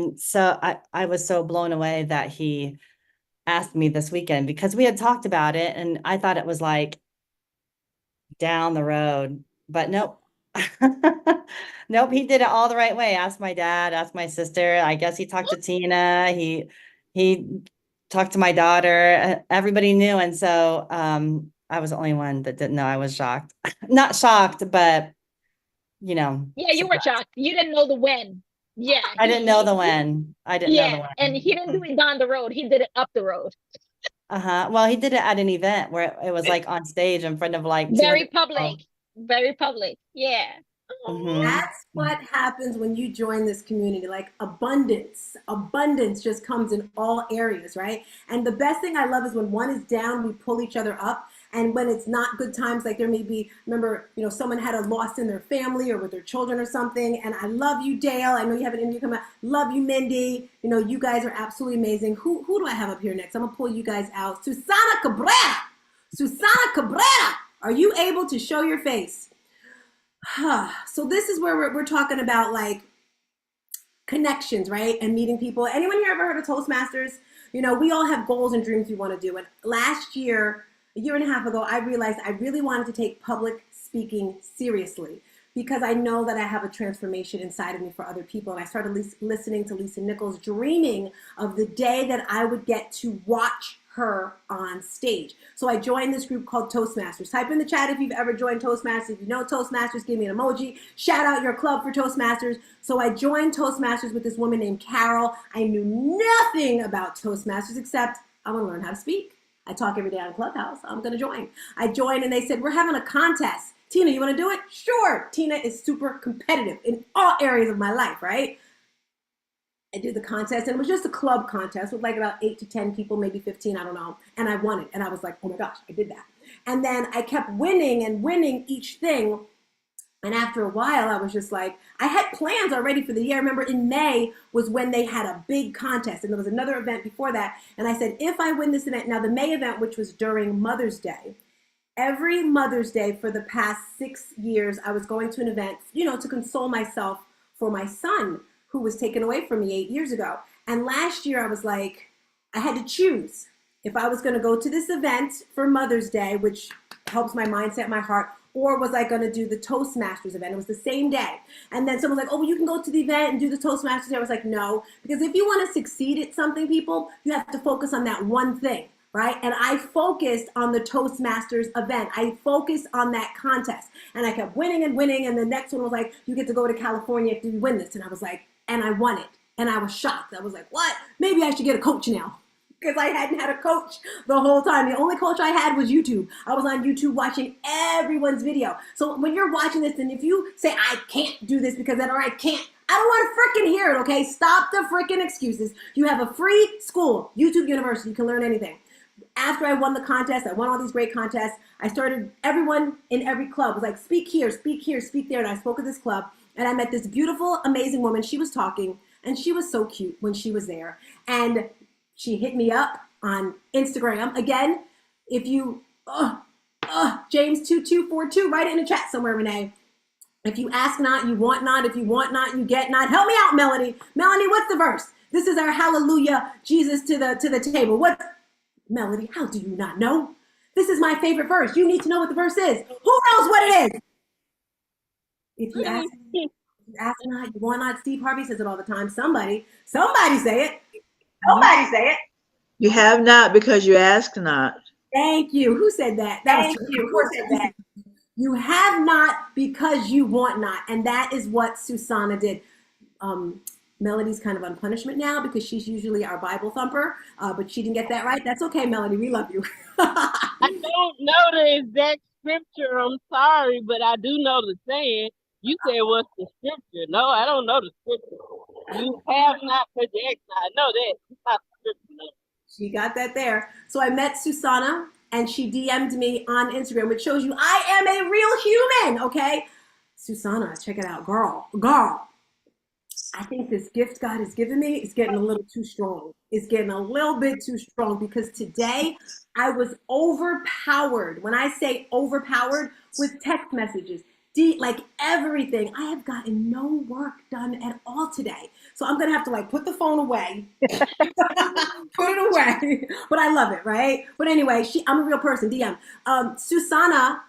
I was so blown away that he asked me this weekend, because we had talked about it and I thought it was like down the road, but nope. Nope, he did it all the right way. Asked my dad, asked my sister. I guess he talked to Tina. He talked to my daughter. Everybody knew, and so I was the only one that didn't know. I was shocked. Not shocked, but Yeah, you were surprised. shocked. You didn't know the when. Yeah, I didn't know the when. I didn't know the yeah, and he didn't do when. it down the road. He did it up the road. Uh-huh. Well, he did it at an event where it was like on stage in front of like Very 200 public. people. Very public. Yeah. Mhm. That's what happens when you join this community. Like abundance just comes in all areas, right? And the best thing I love is when one is down, we pull each other up. And when it's not good times, like there may be, remember, someone had a loss in their family or with their children or something. And I love you, Dale. I know you have an interview coming out. Love you, Mindy. You guys are absolutely amazing. Who do I have up here next? I'm gonna pull you guys out. Susana Cabrera. Susana Cabrera. Are you able to show your face? So this is where we're talking about like connections, right? And meeting people. Anyone here ever heard of Toastmasters? We all have goals and dreams we want to do. And last year, a year and a half ago, I realized I really wanted to take public speaking seriously because I know that I have a transformation inside of me for other people. And I started listening to Lisa Nichols, dreaming of the day that I would get to watch her on stage. So I joined this group called Toastmasters. Type in the chat if you've ever joined Toastmasters. If you know Toastmasters, give me an emoji. Shout out your club for Toastmasters. So I joined Toastmasters with this woman named Carol. I knew nothing about Toastmasters except I want to learn how to speak. I talk every day on Clubhouse. I'm going to join. I joined and they said, we're having a contest. Tina, you want to do it? Sure. Tina is super competitive in all areas of my life, right? I did the contest and it was just a club contest with like about 8 to 10 people, maybe 15, I don't know. And I won it. And I was like, oh my gosh, I did that. And then I kept winning and winning each thing. And after a while, I was just like, I had plans already for the year. I remember in May was when they had a big contest and there was another event before that. And I said, if I win this event, now the May event, which was during Mother's Day, every Mother's Day for the past 6 years, I was going to an event, to console myself for my son who was taken away from me 8 years ago. And last year I was like, I had to choose if I was going to go to this event for Mother's Day, which helps my mindset, my heart, or was I going to do the Toastmasters event? It was the same day. And then someone was like, oh, well, you can go to the event and do the Toastmasters. I was like, no, because if you want to succeed at something, people, you have to focus on that one thing. Right? And I focused on the Toastmasters event. I focused on that contest and I kept winning and winning. And the next one was like, you get to go to California if you win this. And I was like, and I won it. And I was shocked. I was like, what? Maybe I should get a coach now. Because I hadn't had a coach the whole time. The only coach I had was YouTube. I was on YouTube watching everyone's video. So when you're watching this, and if you say, I can't do this because then, or I can't, I don't want to freaking hear it, okay? Stop the freaking excuses. You have a free school, YouTube University. You can learn anything. After I won the contest, I won all these great contests. I started, everyone in every club was like, speak here, speak here, speak there. And I spoke at this club and I met this beautiful, amazing woman. She was talking and she was so cute when she was there. And she hit me up on Instagram. Again, if you, James2242, write it in the chat somewhere, Renee. If you ask not, you want not. If you want not, you get not. Help me out, Melanie. Melanie, what's the verse? This is our hallelujah, Jesus to the table. What? Melody, how do you not know? This is my favorite verse. You need to know what the verse is. Who knows what it is? If you ask not, you want not. Steve Harvey says it all the time. Somebody say it. Somebody say it. You have not because you ask not. Thank you. Who said that? Thank you. Who said that? You have not because you want not. And that is what Susana did. Melody's kind of on punishment now because she's usually our Bible thumper, but she didn't get that right. That's okay, Melody. We love you. I don't know the exact scripture. I'm sorry, but I do know the saying. You said what's the scripture? No, I don't know the scripture. You have not because you ask not. I know that. It's not the scripture. No. She got that there. So I met Susana and she DM'd me on Instagram, which shows you I am a real human, okay? Susana, check it out. Girl. I think this gift God has given me is getting a little too strong. It's getting a little bit too strong because today I was overpowered. When I say overpowered, with text messages, like everything. I have gotten no work done at all today. So I'm gonna have to like put the phone away, put it away. But I love it, right? But anyway, I'm a real person. DM. Susanna,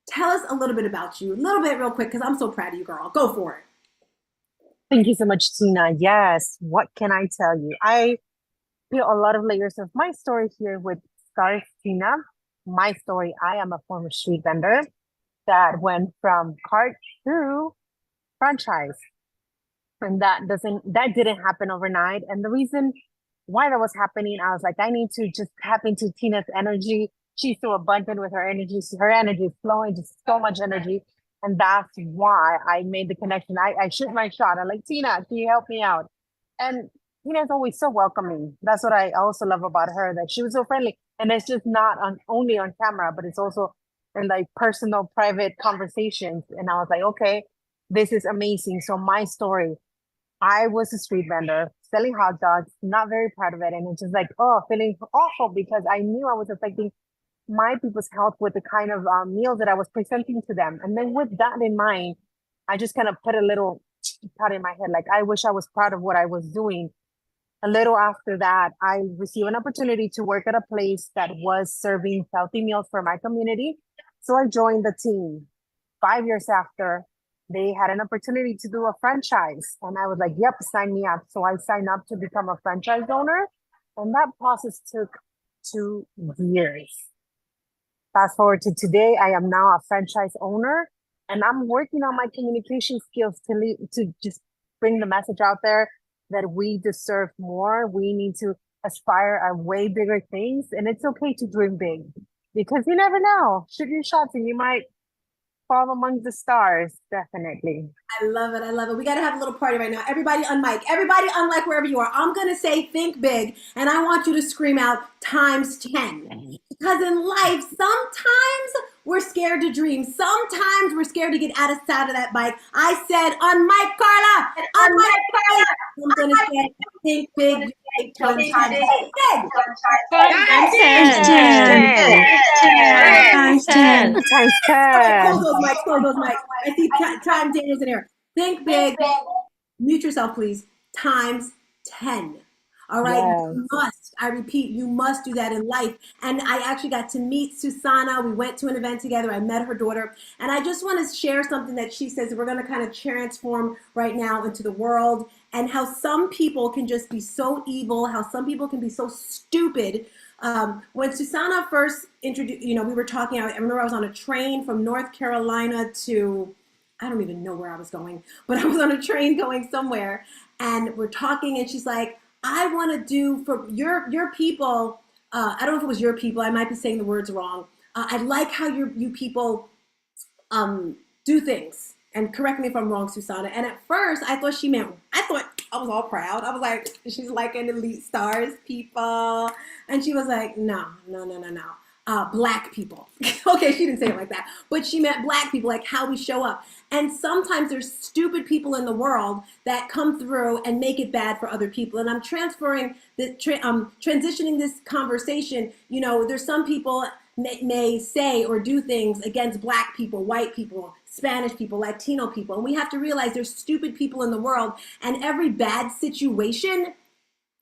tell us a little bit about you, a little bit real quick, because I'm so proud of you, girl. Go for it. Thank you so much, Tina. Yes, what can I tell you? I feel a lot of layers of my story here with Stars Tina. My story, I am a former street vendor that went from cart to franchise. And that didn't happen overnight. And the reason why that was happening, I was like, I need to just tap into Tina's energy. She's so abundant with her energy. Her energy is flowing, just so much energy. And that's why I made the connection. I shoot my shot. I'm like, Tina, can you help me out? And Tina's always so welcoming. That's what I also love about her, that she was so friendly. And it's just not only on camera, but it's also in like personal, private conversations. And I was like, okay, this is amazing. So my story, I was a street vendor selling hot dogs, not very proud of it. And it's just like, feeling awful because I knew I was affecting my people's health with the kind of meals that I was presenting to them. And then with that in mind, I just kind of put a little thought in my head, like, I wish I was proud of what I was doing. A little after that, I received an opportunity to work at a place that was serving healthy meals for my community. So I joined the team. 5 years after, they had an opportunity to do a franchise. And I was like, yep, sign me up. So I signed up to become a franchise owner. And that process took 2 years. Fast forward to today, I am now a franchise owner, and I'm working on my communication skills to just bring the message out there that we deserve more. We need to aspire at way bigger things, and it's okay to dream big because you never know. Shoot your shots and you might fall among the stars, definitely. I love it. I love it. We got to have a little party right now. Everybody on mic. Everybody on mic wherever you are. I'm going to say think big, and I want you to scream out times 10. Because in life, sometimes we're scared to dream. Sometimes we're scared to get out of that bike. I said on mic, Carla. On mic, Carla. I'm going to say think big. Times 10. Times 10. Times 10. Close those mics. I see time Daniel's in here. Think big. Mute yourself, please. Times 10. All right. Yes. You must, I repeat, you must do that in life. And I actually got to meet Susanna. We went to an event together. I met her daughter. And I just want to share something that she says that we're going to kind of transform right now into the world, and how some people can just be so evil, how some people can be so stupid. When Susanna first introduced, we were talking, I remember I was on a train from North Carolina to, I don't even know where I was going, but I was on a train going somewhere, and we're talking, and she's like, I want to do for your people, I don't know if it was your people, I might be saying the words wrong. I like how you people do things. And correct me if I'm wrong, Susanna. And at first, I thought I was all proud. I was like, she's like an elite stars people. And she was like, no. Black people. Okay, she didn't say it like that. But she meant black people, like how we show up. And sometimes there's stupid people in the world that come through and make it bad for other people. And I'm transitioning this conversation. There's some people may say or do things against black people, white people, Spanish people, Latino people. And we have to realize there's stupid people in the world, and every bad situation,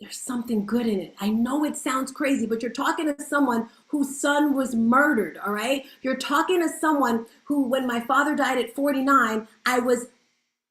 there's something good in it. I know it sounds crazy, but you're talking to someone whose son was murdered, all right? You're talking to someone who, when my father died at 49, I was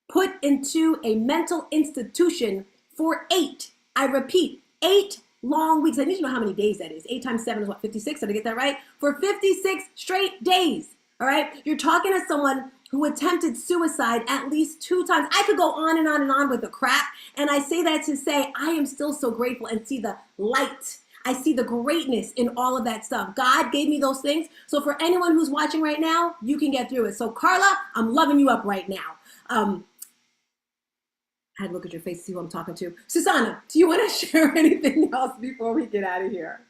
put into a mental institution for 8, I repeat, 8 long weeks. I need to know how many days that is. 8 times 7 is what, 56? Did I get that right? For 56 straight days, all right? You're talking to someone who attempted suicide at least 2 times. I could go on and on and on with the crap. And I say that to say I am still so grateful and see the light. I see the greatness in all of that stuff. God gave me those things. So for anyone who's watching right now, you can get through it. So Carla, I'm loving you up right now. I had to look at your face to see who I'm talking to. Susanna, do you want to share anything else before we get out of here?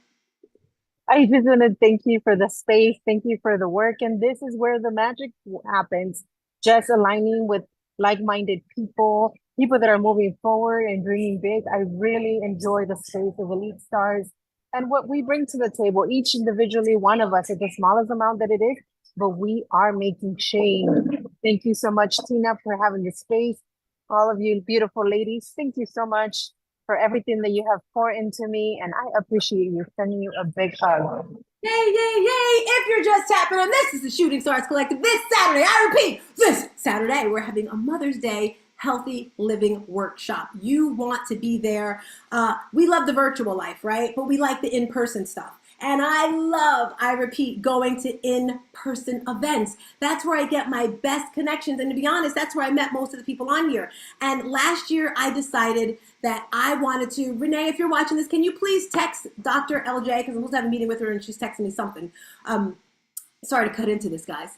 I just want to thank you for the space. Thank you for the work. And this is where the magic happens. Just aligning with like-minded people people that are moving forward and dreaming big. I really enjoy the space of Elite Stars and what we bring to the table, each individually, one of us, at the smallest amount that it is, but we are making change. Thank you so much, Tina, for having the space. All of you beautiful ladies, thank you so much for everything that you have poured into me, and I appreciate you. Sending you a big hug. Yay, yay, yay. If you're just tapping in, this is the Shooting Stars Collective. This Saturday, I repeat, this Saturday, we're having a Mother's Day Healthy Living Workshop. You want to be there. We love the virtual life, right? But we like the in-person stuff. And I repeat, going to in-person events. That's where I get my best connections. And to be honest, that's where I met most of the people on here. And last year, I decided that I wanted to, Renee, if you're watching this, can you please text Dr. LJ, because I'm supposed to have a meeting with her and she's texting me something. Sorry to cut into this, guys.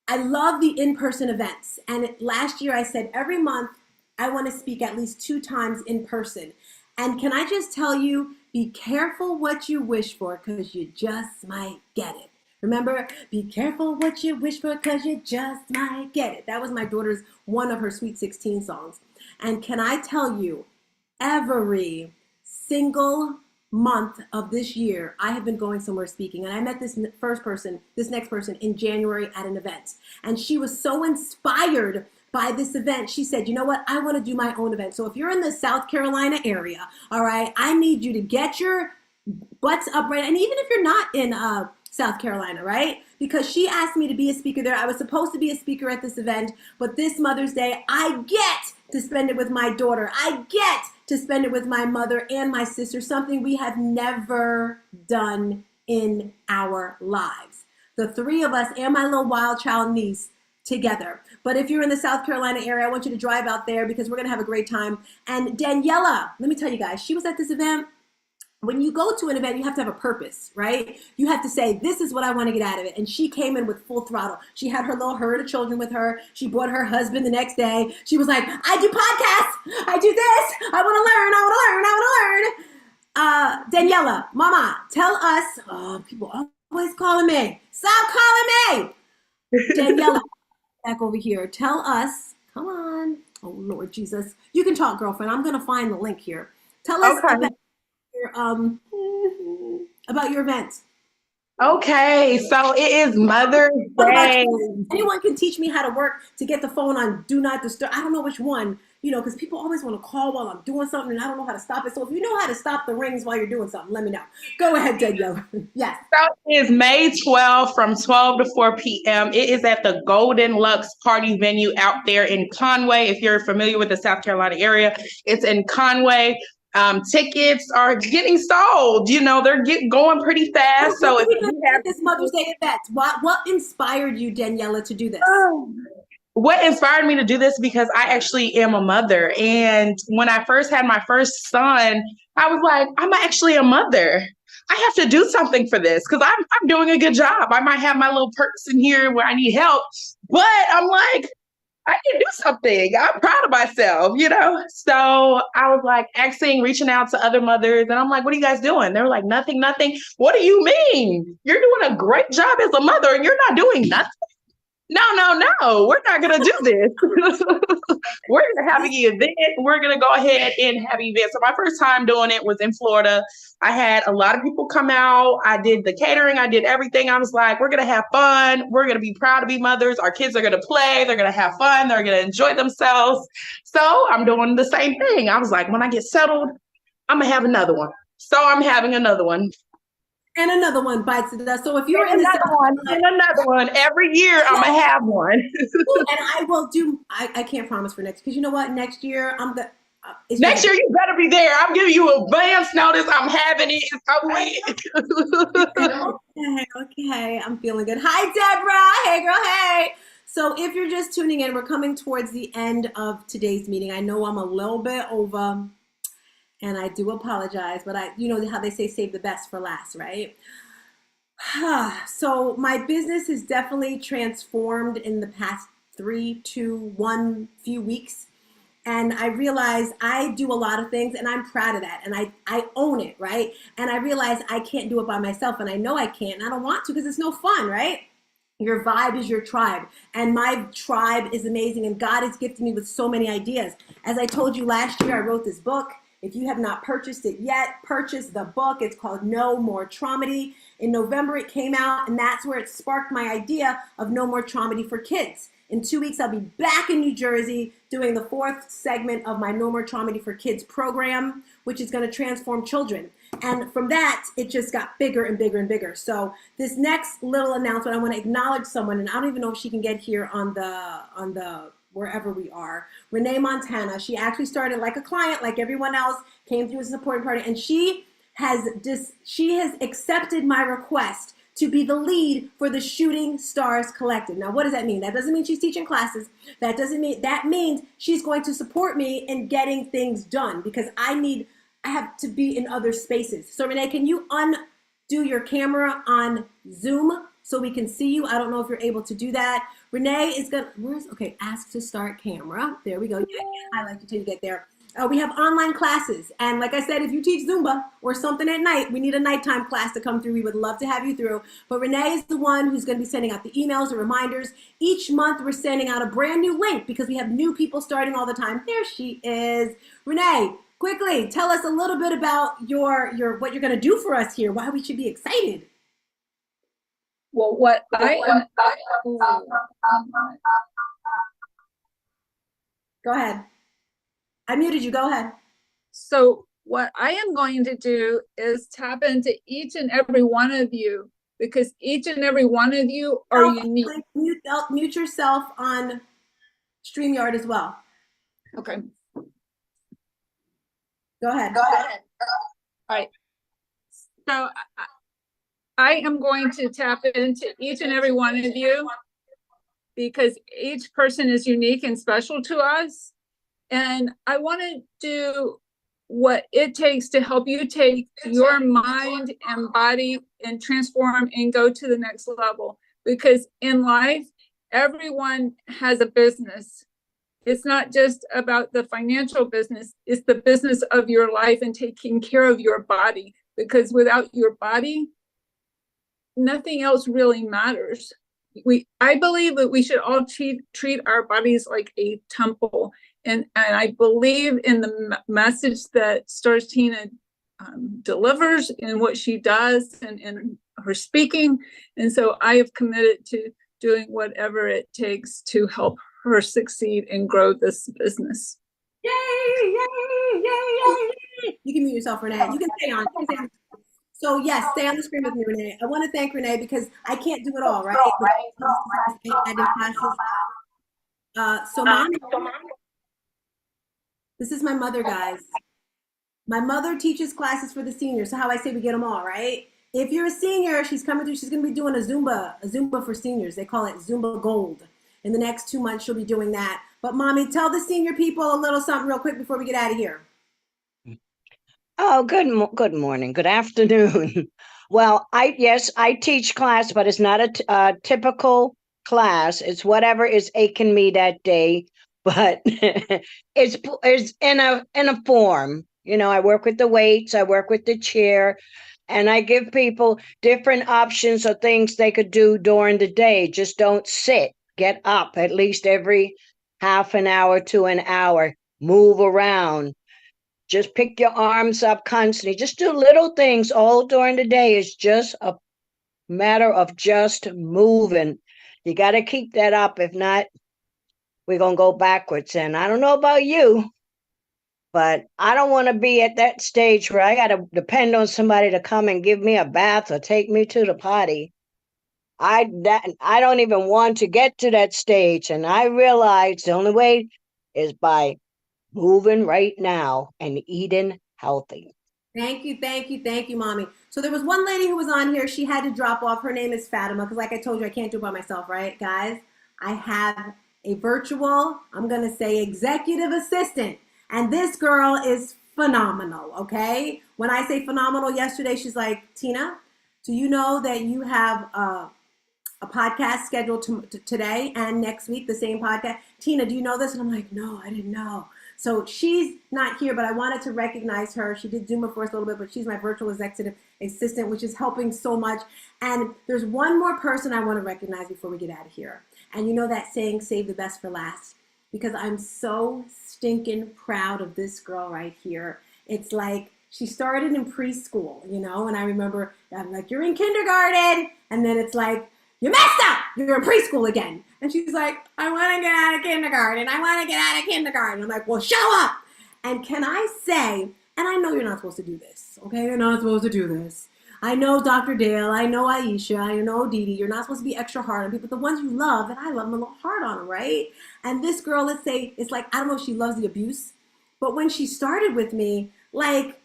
I love the in-person events. And last year I said every month I want to speak at least 2 times in person. And can I just tell you, be careful what you wish for because you just might get it. Remember, be careful what you wish for because you just might get it. That was my daughter's, one of her Sweet 16 songs. And can I tell you, every single month of this year, I have been going somewhere speaking. And I met this next person in January at an event. And she was so inspired by this event. She said, you know what? I want to do my own event. So if you're in the South Carolina area, all right, I need you to get your butts upright. And even if you're not in South Carolina, right? Because she asked me to be a speaker there. I was supposed to be a speaker at this event, but this Mother's Day, I get to spend it with my daughter. I get to spend it with my mother and my sister, something we have never done in our lives. The 3 of us and my little wild child niece together. But if you're in the South Carolina area, I want you to drive out there because we're going to have a great time. And Daniela, let me tell you guys, she was at this event. When you go to an event, you have to have a purpose, right? You have to say, this is what I want to get out of it. And she came in with full throttle. She had her little herd of children with her. She brought her husband the next day. She was like, I do podcasts. I do this. I want to learn. Daniela, Mama, tell us. People always calling me. Stop calling me. Daniela, back over here. Tell us. Come on. Oh, Lord Jesus. You can talk, girlfriend. I'm going to find the link here. Tell us about your event. Okay, so it is Mother's Day. Anyone can teach me how to work to get the phone on Do Not Disturb. I don't know which one, because people always want to call while I'm doing something and I don't know how to stop it. So if you know how to stop the rings while you're doing something, let me know. Go ahead, Danielle. Yes. So it is May 12th from 12 to 4 p.m. It is at the Golden Lux Party venue out there in Conway. If you're familiar with the South Carolina area, it's in Conway. Tickets are getting sold. They're going pretty fast. So if you have this Mother's Day event, what inspired you, Daniela, to do this? What inspired me to do this? Because I actually am a mother. And when I first had my first son, I was like, I'm actually a mother. I have to do something for this because I'm doing a good job. I might have my little person here where I need help, but I'm like, I can do something. I'm proud of myself, So I was like reaching out to other mothers. And I'm like, what are you guys doing? They were like, nothing. What do you mean? You're doing a great job as a mother and you're not doing nothing? No. We're not going to do this. We're going to have an event. We're going to go ahead and have an event. So my first time doing it was in Florida. I had a lot of people come out. I did the catering. I did everything. I was like, we're going to have fun. We're going to be proud to be mothers. Our kids are going to play. They're going to have fun. They're going to enjoy themselves. So I'm doing the same thing. I was like, when I get settled, I'm going to have another one. So I'm having another one. And another one bites the dust. So if you're in another one every year, I'm gonna have one. And I will do. I can't promise for next, because you know what? Next year next year you better be there. I'm giving you advance notice. I'm having it. Okay, I'm feeling good. Hi, Deborah. Hey, girl. Hey. So if you're just tuning in, we're coming towards the end of today's meeting. I know I'm a little bit over. And I do apologize, but you know how they say save the best for last, right? So my business has definitely transformed in the past 3 to 1 few weeks. And I realize I do a lot of things and I'm proud of that. And I own it, right? And I realize I can't do it by myself and I know I can't and I don't want to because it's no fun, right? Your vibe is your tribe. And my tribe is amazing. And God has gifted me with so many ideas. As I told you last year, I wrote this book. If you have not purchased it yet, purchase the book. It's called No More Traumedy. In November, it came out, and that's where it sparked my idea of No More Traumedy for Kids. In 2 weeks, I'll be back in New Jersey doing the 4th segment of my No More Traumedy for Kids program, which is going to transform children. And from that, it just got bigger and bigger and bigger. So this next little announcement, I want to acknowledge someone, and I don't even know if she can get here on the wherever we are. Renee Montana. She actually started like a client, like everyone else, came through as a supporting party, and she has accepted my request to be the lead for the Shooting Stars Collective. Now, what does that mean? That doesn't mean she's teaching classes. That means she's going to support me in getting things done, because I have to be in other spaces. So Renee, can you undo your camera on Zoom so we can see you? I don't know if you're able to do that. Renee is okay, ask to start camera. There we go. Yeah, I can't highlight until you get there. We have online classes. And like I said, if you teach Zumba or something at night, we need a nighttime class to come through. We would love to have you through. But Renee is the one who's going to be sending out the emails, the reminders. Each month, we're sending out a brand new link because we have new people starting all the time. There she is. Renee, quickly, tell us a little bit about what you're going to do for us here, why we should be excited. Well, what I am. Go ahead. I muted you. Go ahead. So what I am going to do is tap into each and every one of you, because each and every one of you are unique. Mute yourself on StreamYard as well. Okay. Go ahead. All right. So I am going to tap into each and every one of you, because each person is unique and special to us. And I want to do what it takes to help you take your mind and body and transform and go to the next level. Because in life, everyone has a business. It's not just about the financial business, it's the business of your life and taking care of your body. Because without your body, nothing else really matters. I believe that we should all treat our bodies like a temple. And I believe in the message that Stars Tina delivers and what she does and her speaking. And so I have committed to doing whatever it takes to help her succeed and grow this business. Yay, yay, yay, yay. You can mute yourself, Renee. You can stay on. So yes, stay on the screen with me, Renee. I want to thank Renee because I can't do it all, right? Mommy, this is my mother, guys. My mother teaches classes for the seniors. So how I say we get them all, right? If you're a senior, she's coming through. She's going to be doing a Zumba for seniors. They call it Zumba Gold. In the next 2 months, she'll be doing that. But Mommy, tell the senior people a little something real quick before we get out of here. Oh, good morning, good afternoon. Well, I teach class, but it's not a typical class. It's whatever is aching me that day, but it's in a form. You know, I work with the weights, I work with the chair, and I give people different options of things they could do during the day. Just don't sit. Get up at least every half an hour to an hour. Move around. Just pick your arms up constantly. Just do little things all during the day. It's just a matter of just moving. You got to keep that up. If not, we're going to go backwards. And I don't know about you, but I don't want to be at that stage where I got to depend on somebody to come and give me a bath or take me to the potty. I don't even want to get to that stage. And I realize the only way is by moving right now and eating healthy. Thank you, Mommy. So there was one lady who was on here. She had to drop off. Her name is Fatima, because like I told you, I can't do it by myself, right, guys? I have a virtual, I'm going to say executive assistant. And this girl is phenomenal, okay? When I say phenomenal, yesterday she's like, Tina, do you know that you have a podcast scheduled today and next week, the same podcast. Tina, do you know this? And I'm like, no, I didn't know. So she's not here, but I wanted to recognize her. She did Zoom for us a little bit, but she's my virtual executive assistant, which is helping so much. And there's one more person I want to recognize before we get out of here. And you know that saying, save the best for last, because I'm so stinking proud of this girl right here. It's like she started in preschool, you know, and I remember I'm like, you're in kindergarten. And then it's like, you messed up. You're in preschool again. And she's like, I want to get out of kindergarten. I want to get out of kindergarten. I'm like, well, show up. And can I say, and I know you're not supposed to do this, okay? You're not supposed to do this. I know Dr. Dale, I know Aisha, I know Dee Dee, you're not supposed to be extra hard on people, but the ones you love, and I love them a little hard on them, right? And this girl, let's say, it's like, I don't know if she loves the abuse, but when she started with me, like,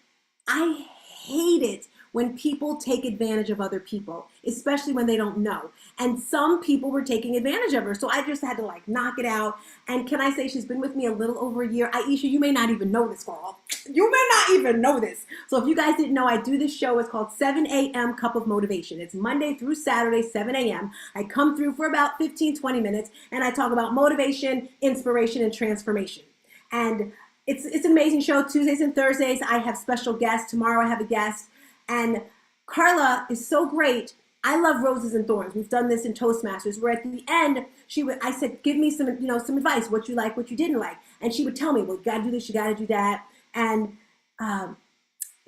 I hate it when people take advantage of other people, especially when they don't know. And some people were taking advantage of her. So I just had to like knock it out. And can I say she's been with me a little over a year. Aisha, you may not even know this, girl. You may not even know this. So if you guys didn't know, I do this show. It's called 7 a.m. Cup of Motivation. It's Monday through Saturday, 7 a.m. I come through for about 15, 20 minutes and I talk about motivation, inspiration, and transformation. And it's an amazing show. Tuesdays and Thursdays, I have special guests. Tomorrow I have a guest. And Carla is so great. I love roses and thorns. We've done this in Toastmasters, where at the end, I said, give me some advice, what you like, what you didn't like. And she would tell me, well, you gotta do this, you gotta do that. And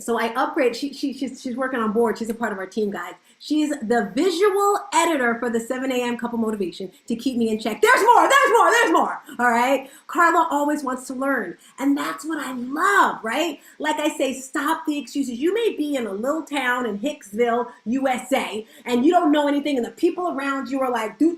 so I upgrade. She's working on board. She's a part of our team, guys. She's the visual editor for the 7 a.m. Cup of Motivation to keep me in check. There's more, there's more, there's more. All right. Carla always wants to learn. And that's what I love, right? Like I say, stop the excuses. You may be in a little town in Hicksville, USA, and you don't know anything, and the people around you are like, do.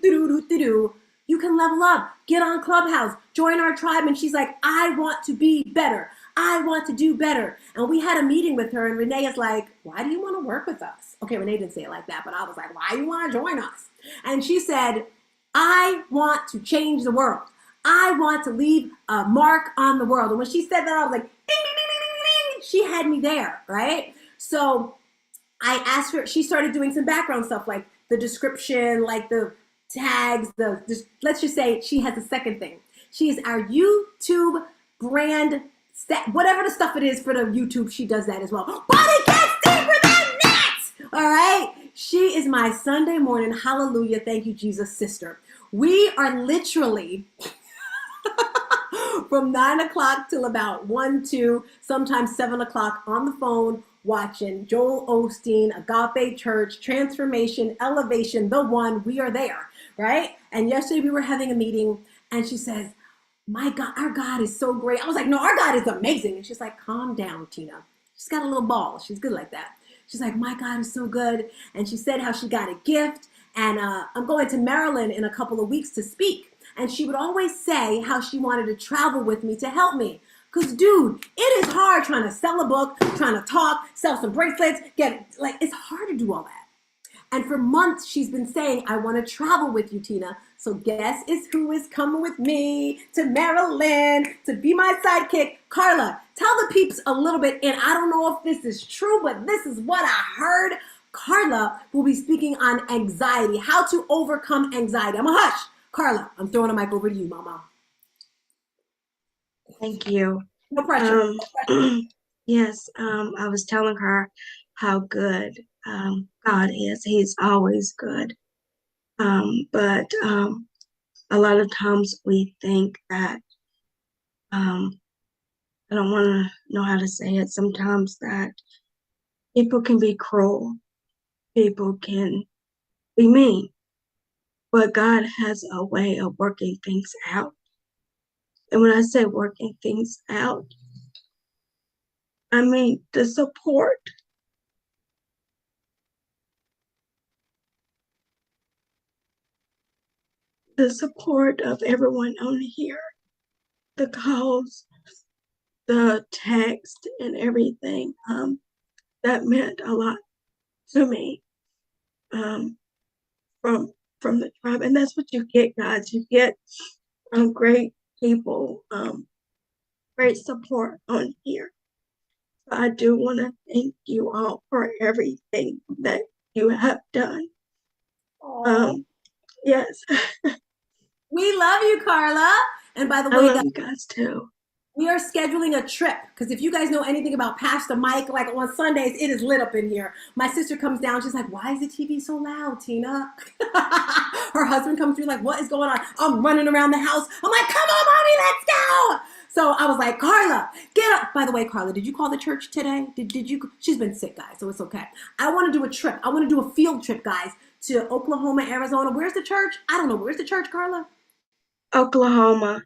You can level up, get on Clubhouse, join our tribe. And she's like, I want to be better. I want to do better. And we had a meeting with her, and Renee is like, why do you want to work with us? Okay, Renee didn't say it like that, but I was like, why do you want to join us? And she said, I want to change the world. I want to leave a mark on the world. And when she said that, I was like, ding, ding, ding, ding, ding. She had me there, right? So I asked her, she started doing some background stuff, like the description, like the tags, let's just say she has a second thing. She is our YouTube brand, whatever the stuff it is for the YouTube, she does that as well. But it gets deeper than that! All right? She is my Sunday morning, hallelujah, thank you, Jesus, sister. We are literally from 9 o'clock till about 1, 2, sometimes 7 o'clock on the phone, watching Joel Osteen, Agape Church, Transformation, Elevation, The One, we are there, right? And yesterday we were having a meeting, and she says, my God, our God is so great. I was like, no, our God is amazing. And she's like, calm down, Tina. She's got a little ball. She's good like that. She's like, my God is so good. And she said how she got a gift. And I'm going to Maryland in a couple of weeks to speak. And she would always say how she wanted to travel with me to help me. Because, dude, it is hard trying to sell a book, trying to talk, sell some bracelets, it's hard to do all that. And for months, she's been saying, I want to travel with you, Tina. So guess who is coming with me to Maryland to be my sidekick? Carla, tell the peeps a little bit. And I don't know if this is true, but this is what I heard. Carla will be speaking on anxiety, how to overcome anxiety. I'm a hush. Carla, I'm throwing the mic over to you, Mama. Thank you. No pressure. Yes, I was telling her how good God is. He's always good. But a lot of times we think that, I don't want to know how to say it, sometimes that people can be cruel, people can be mean, but God has a way of working things out. And when I say working things out, I mean the support. The support of everyone on here, the calls, the text, and everything, that meant a lot to me, from the tribe. And that's what you get, guys. You get great people, great support on here. So I do want to thank you all for everything that you have done. Yes. We love you, Carla. And by the I way, love guys, you guys too. we are scheduling a trip because if you guys know anything about Pastor Mike, like on Sundays, it is lit up in here. My sister comes down. She's like, why is the TV so loud, Tina? Her husband comes through like, what is going on? I'm running around the house. I'm like, come on, mommy, let's go. So I was like, Carla, get up. By the way, Carla, did you call the church today? Did you? She's been sick, guys, so it's okay. I want to do a trip. I want to do a field trip, guys, to Oklahoma, Arizona. Where's the church? I don't know. Where's the church, Carla? Oklahoma.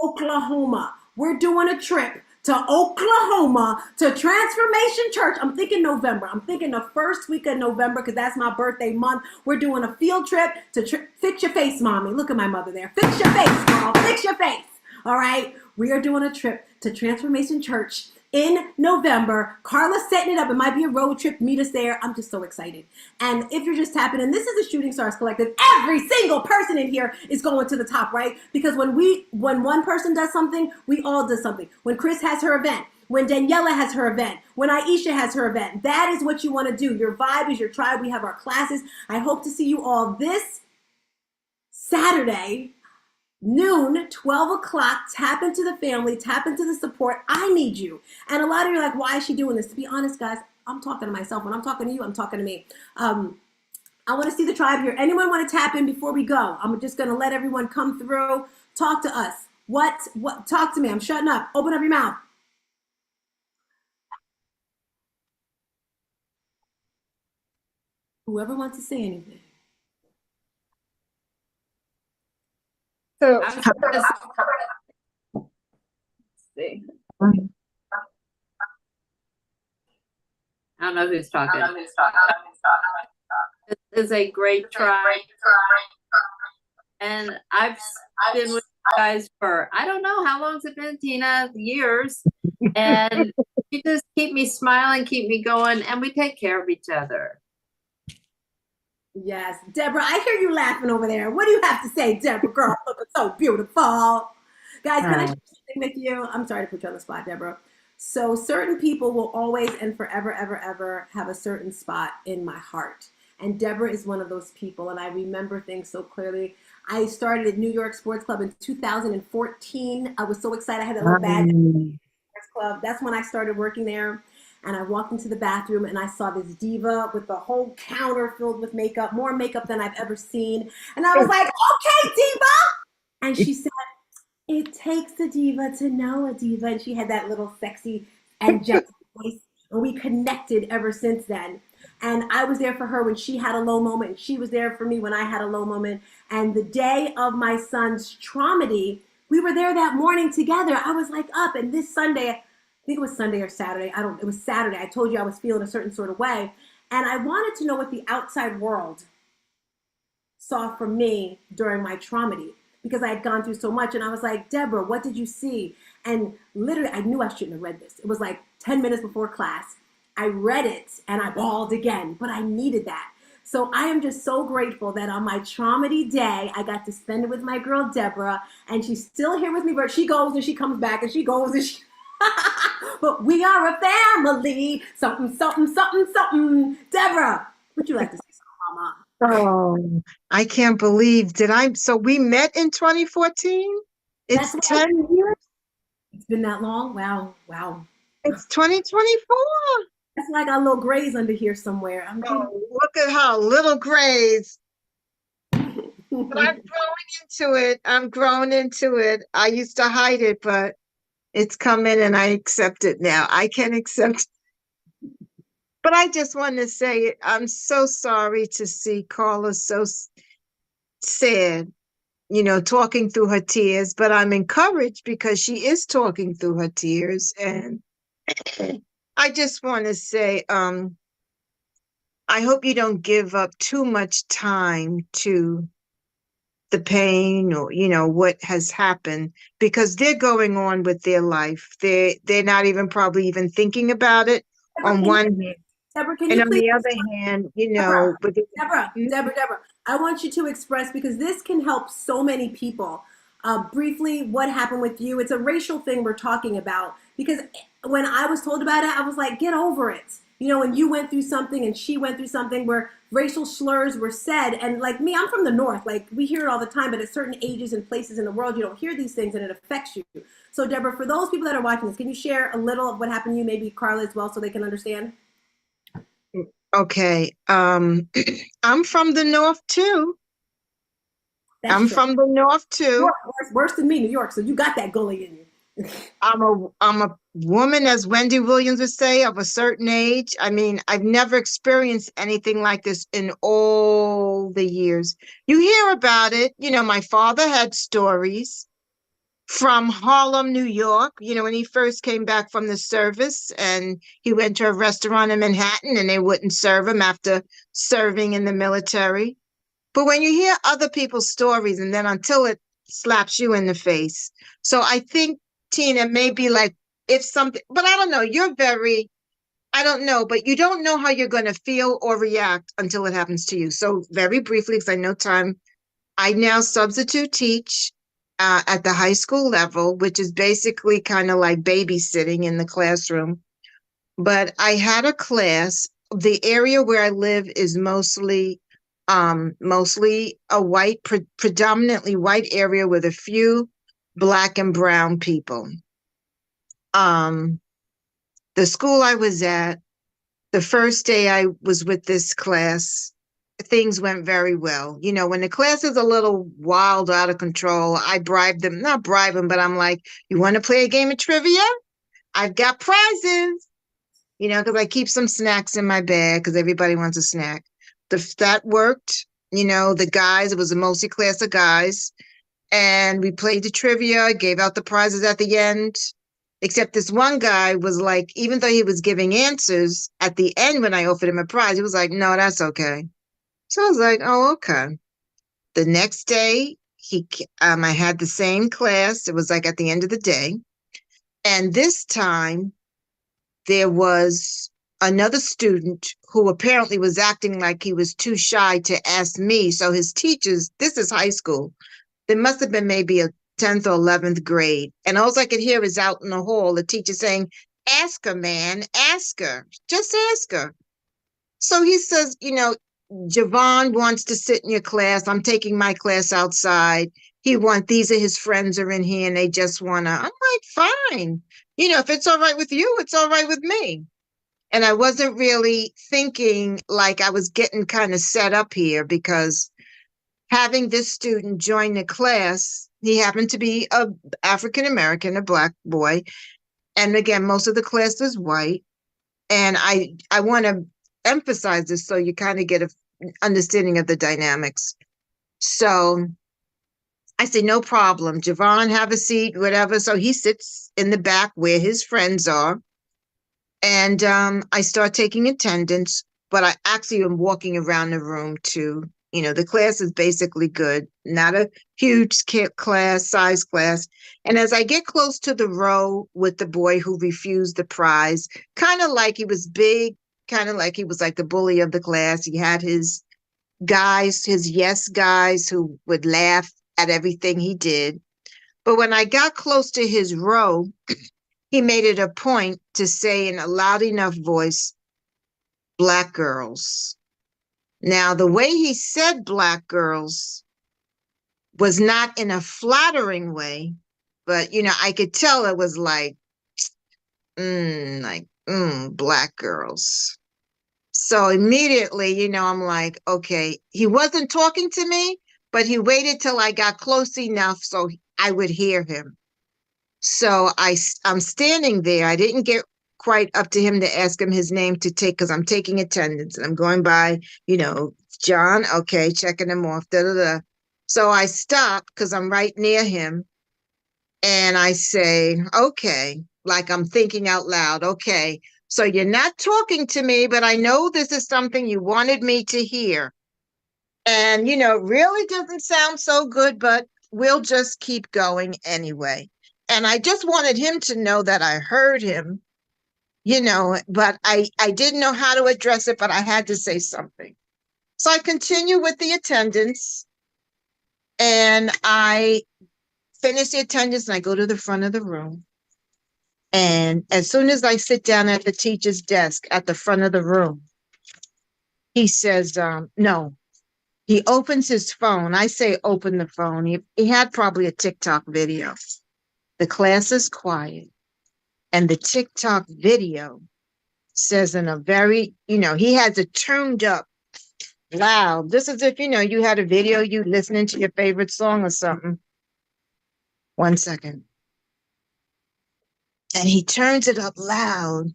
Oklahoma. We're doing a trip to Oklahoma to Transformation Church. I'm thinking November. I'm thinking the first week of November because that's my birthday month. We're doing a field trip to fix your face, mommy. Look at my mother there. Fix your face, girl. Fix your face. All right. We are doing a trip to Transformation Church in November. Carla's setting it up. It might be a road trip. Meet us there. I'm just so excited. And if you're just tapping in, this is the Shooting Stars Collective. Every single person in here is going to the top, right? Because when one person does something, we all do something. When Chris has her event, when Daniela has her event, when Aisha has her event, that is what you want to do. Your vibe is your tribe. We have our classes. I hope to see you all this Saturday, noon, 12 o'clock. Tap into the family, tap into the support. I need you. And a lot of you are like, why is she doing this? To be honest, guys, I'm talking to myself. When I'm talking to you, I'm talking to me. I want to see the tribe here. Anyone want to tap in before we go? I'm just going to let everyone come through. Talk to us. What? Talk to me. I'm shutting up. Open up your mouth. Whoever wants to say anything. So, I was gonna let's see. I don't know who's talking. This is a great tribe. And I've been with you guys for, I don't know, how long's it been, Tina? Years. And you just keep me smiling, keep me going, and we take care of each other. Yes. Deborah, I hear you laughing over there. What do you have to say, Deborah? Girl, looking so beautiful. Guys, can I share something with you? I'm sorry to put you on the spot, Deborah. So certain people will always and forever, ever, ever have a certain spot in my heart. And Deborah is one of those people. And I remember things so clearly. I started at New York Sports Club in 2014. I was so excited. I had a little badge at the Sports Club. That's when I started working there. And I walked into the bathroom and I saw this diva with the whole counter filled with makeup, more makeup than I've ever seen. And I was like, okay, diva. And she said, it takes a diva to know a diva. And she had that little sexy angelic voice. And we connected ever since then. And I was there for her when she had a low moment. And she was there for me when I had a low moment. And the day of my son's traumedy, we were there that morning together. I was like up. And this Sunday, I think it was Sunday or Saturday. It was Saturday. I told you I was feeling a certain sort of way. And I wanted to know what the outside world saw from me during my traumedy because I had gone through so much. And I was like, Deborah, what did you see? And literally, I knew I shouldn't have read this. It was like 10 minutes before class. I read it and I bawled again, but I needed that. So I am just so grateful that on my traumedy day, I got to spend it with my girl, Deborah, and she's still here with me, but she goes and she comes back and she goes and she... But we are a family. Something, something, something, something. Deborah, would you like to say something, Mama? Oh, I can't believe, so we met in 2014? It's That's 10 years? It's been that long? Wow. It's 2024. That's like our little Grays under here somewhere. Look at her, little Grays. But I'm growing into it. I used to hide it, but it's coming and I accept it now. I can accept it. But I just want to say, I'm so sorry to see Carla so sad, talking through her tears, but I'm encouraged because she is talking through her tears. And I just want to say, I hope you don't give up too much time to the pain or, what has happened, because they're going on with their life. They're not even probably even thinking about it on one hand. Deborah, And on the other hand, Deborah, I want you to express, because this can help so many people. Briefly, what happened with you? It's a racial thing we're talking about, because when I was told about it, I was like, get over it. you know, when you went through something and she went through something where racial slurs were said. And like me, I'm from the North, like we hear it all the time, but at certain ages and places in the world, you don't hear these things and it affects you. So Deborah, for those people that are watching this, can you share a little of what happened to you, maybe Carla as well, so they can understand? Okay. I'm from the North too. That's I'm true. from the North too. Worse than me, New York. So you got that gully in you. I'm a woman, as Wendy Williams would say, of a certain age. I mean, I've never experienced anything like this in all the years. You hear about it. You know, my father had stories from Harlem, New York, you know, when he first came back from the service and he went to a restaurant in Manhattan and they wouldn't serve him after serving in the military. But when you hear other people's stories and then until it slaps you in the face. So I think, Tina, maybe like if something, but I don't know, I don't know, but you don't know how you're going to feel or react until it happens to you. So very briefly, because I know time, I now substitute teach at the high school level, which is basically kind of like babysitting in the classroom. But I had a class. The area where I live is mostly a white, predominantly white area with a few Black and brown people. The school I was at, the first day I was with this class, things went very well. You know, when the class is a little wild, out of control, I bribe them, not bribe them, but I'm like, you want to play a game of trivia? I've got prizes, you know, because I keep some snacks in my bag because everybody wants a snack. That worked. You know, the guys, it was a mostly class of guys. And we played the trivia, gave out the prizes at the end. Except this one guy was like, even though he was giving answers, at the end when I offered him a prize, he was like, no, that's okay. So I was like, oh, okay. The next day, I had the same class. It was like at the end of the day. And this time, there was another student who apparently was acting like he was too shy to ask me. So his teachers, this is high school, there must have been maybe a 10th or 11th grade. And all I could hear is out in the hall, the teacher saying, ask her, man, ask her, just ask her. So he says, you know, Javon wants to sit in your class. I'm taking my class outside. These are his friends are in here and they just want to. I'm like, fine. You know, if it's all right with you, it's all right with me. And I wasn't really thinking like I was getting kind of set up here because having this student join the class, he happened to be a African-American, a Black boy. And again, most of the class is white. And I want to emphasize this so you kind of get an understanding of the dynamics. So I say, no problem. Javon, have a seat, whatever. So he sits in the back where his friends are. And I start taking attendance, but I actually am walking around the room too. You know, the class is basically good, not a huge size class. And as I get close to the row with the boy who refused the prize, kind of like he was big, kind of like he was like the bully of the class. He had his guys, his yes guys who would laugh at everything he did. But when I got close to his row, he made it a point to say in a loud enough voice, Black girls. Now, the way he said Black girls was not in a flattering way, but, you know, I could tell it was like, Black girls. So immediately, you know, I'm like, okay, he wasn't talking to me, but he waited till I got close enough so I would hear him. So I'm standing there. I didn't get quite up to him to ask him his name to take, because I'm taking attendance and I'm going by, you know, John, okay, checking him off, da-da-da. So I stop because I'm right near him and I say, okay, like I'm thinking out loud, okay, so you're not talking to me, but I know this is something you wanted me to hear. And, you know, it really doesn't sound so good, but we'll just keep going anyway. And I just wanted him to know that I heard him, you know, but I didn't know how to address it, but I had to say something. So I continue with the attendance and I finish the attendance and I go to the front of the room. And as soon as I sit down at the teacher's desk at the front of the room, he says, no. He opens his phone. I say open the phone. He had probably a TikTok video. The class is quiet. And the TikTok video says in a very, he has it turned up loud. This is if, you had a video, you listening to your favorite song or something. 1 second. And he turns it up loud.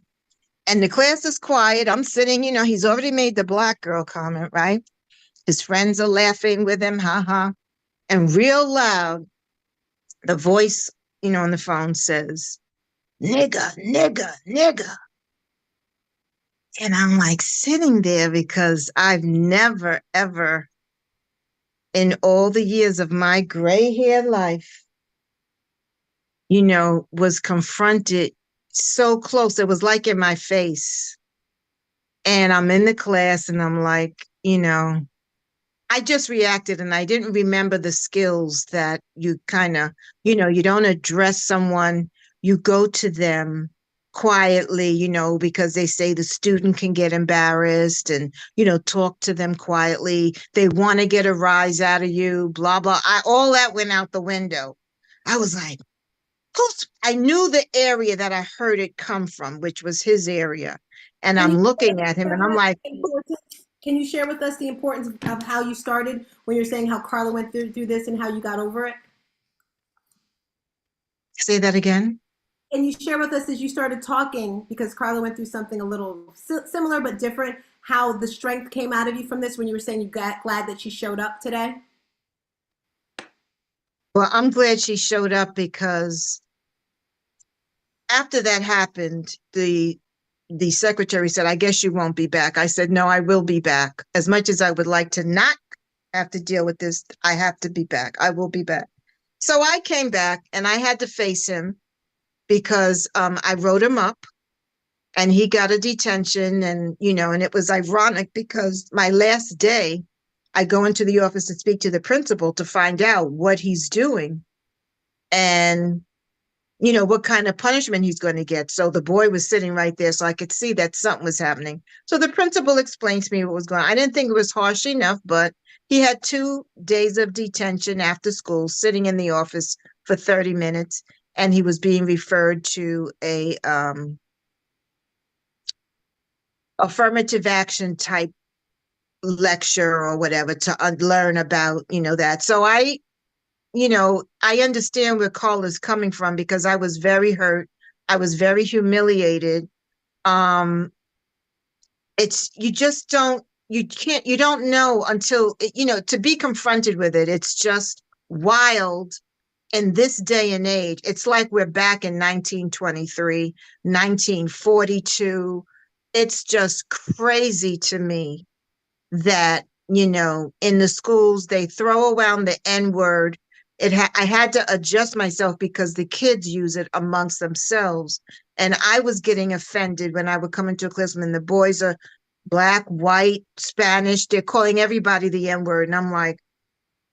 And the class is quiet. I'm sitting, he's already made the black girl comment, right? His friends are laughing with him, ha. And real loud, the voice, on the phone says, nigga, nigga, nigga. And I'm like sitting there because I've never, ever in all the years of my gray hair life, was confronted so close. It was like in my face. And I'm in the class and I'm like, I just reacted and I didn't remember the skills that you kind of, you don't address someone, you go to them quietly, because they say the student can get embarrassed and, talk to them quietly. They want to get a rise out of you, blah, blah. All that went out the window. I was like, I knew the area that I heard it come from, which was his area. And I'm looking at him and I'm like, can you share with us the importance of how you started when you're saying how Carla went through this and how you got over it? Say that again. Can you share with us as you started talking, because Carla went through something a little similar but different, how the strength came out of you from this when you were saying you got glad that she showed up today? Well, I'm glad she showed up because after that happened, the secretary said, I guess you won't be back. I said, no, I will be back. As much as I would like to not have to deal with this, I have to be back. I will be back. So I came back and I had to face him because I wrote him up and he got a detention and, and it was ironic because my last day, I go into the office to speak to the principal to find out what he's doing and what kind of punishment he's going to get. So the boy was sitting right there so I could see that something was happening. So the principal explained to me what was going on. I didn't think it was harsh enough, but he had 2 days of detention after school, sitting in the office for 30 minutes, and he was being referred to a affirmative action type lecture or whatever to learn about, that. So I understand where Carla's coming from because I was very hurt. I was very humiliated. You don't know until, to be confronted with it. It's just wild in this day and age. It's like we're back in 1923, 1942. It's just crazy to me that, in the schools, they throw around the N-word. I had to adjust myself because the kids use it amongst themselves. And I was getting offended when I would come into a classroom and the boys are Black, white, Spanish. They're calling everybody the N-word. And I'm like,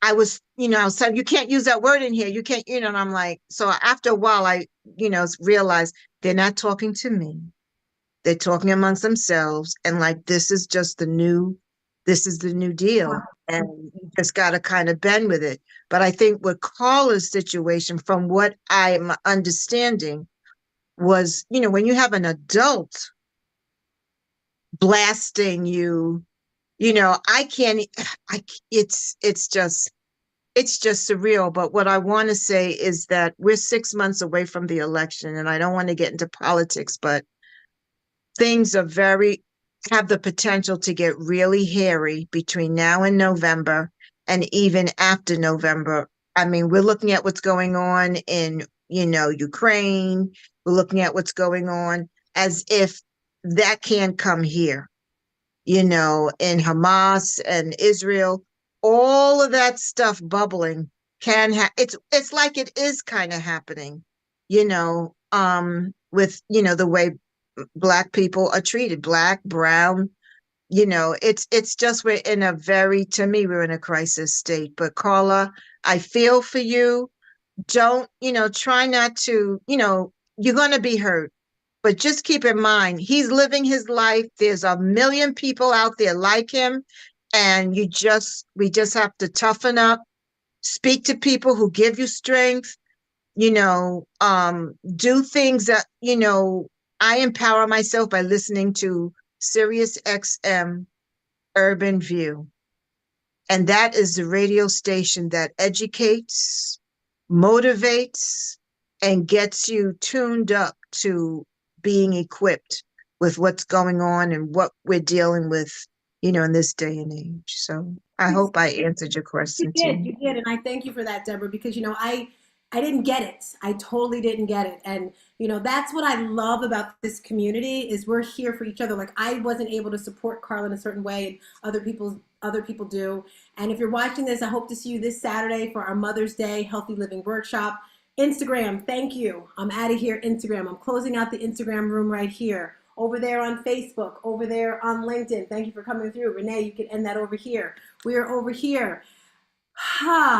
I was saying, you can't use that word in here. You can't, and I'm like, so after a while, I, realized they're not talking to me. They're talking amongst themselves. And like, this is the new deal. And you just got to kind of bend with it. But I think with Carla's situation, from what I'm understanding, was, when you have an adult blasting you, it's just surreal. But what I want to say is that we're 6 months away from the election, and I don't want to get into politics, but things have the potential to get really hairy between now and November, and even after November. I mean, we're looking at what's going on in, Ukraine. We're looking at what's going on as if that can't come here, in Hamas and Israel. All of that stuff bubbling it's like it is kind of happening, with, the way Black people are treated, Black, brown, it's just, to me, we're in a crisis state. But Carla, I feel for you. Don't, try not to, you're going to be hurt. But just keep in mind, he's living his life. There's a million people out there like him. And we just have to toughen up, speak to people who give you strength, do things that, I empower myself by listening to Sirius XM Urban View. And that is the radio station that educates, motivates, and gets you tuned up to being equipped with what's going on and what we're dealing with, in this day and age. So I hope I answered your question. You did. And I thank you for that, Deborah, because, I didn't get it. I totally didn't get it. And, that's what I love about this community is we're here for each other. Like I wasn't able to support Carla in a certain way and other people do. And if you're watching this, I hope to see you this Saturday for our Mother's Day Healthy Living Workshop. Instagram, thank you. I'm out of here, Instagram. I'm closing out the Instagram room right here. Over there on Facebook, over there on LinkedIn. Thank you for coming through. Renee, you can end that over here. We are over here. Ha.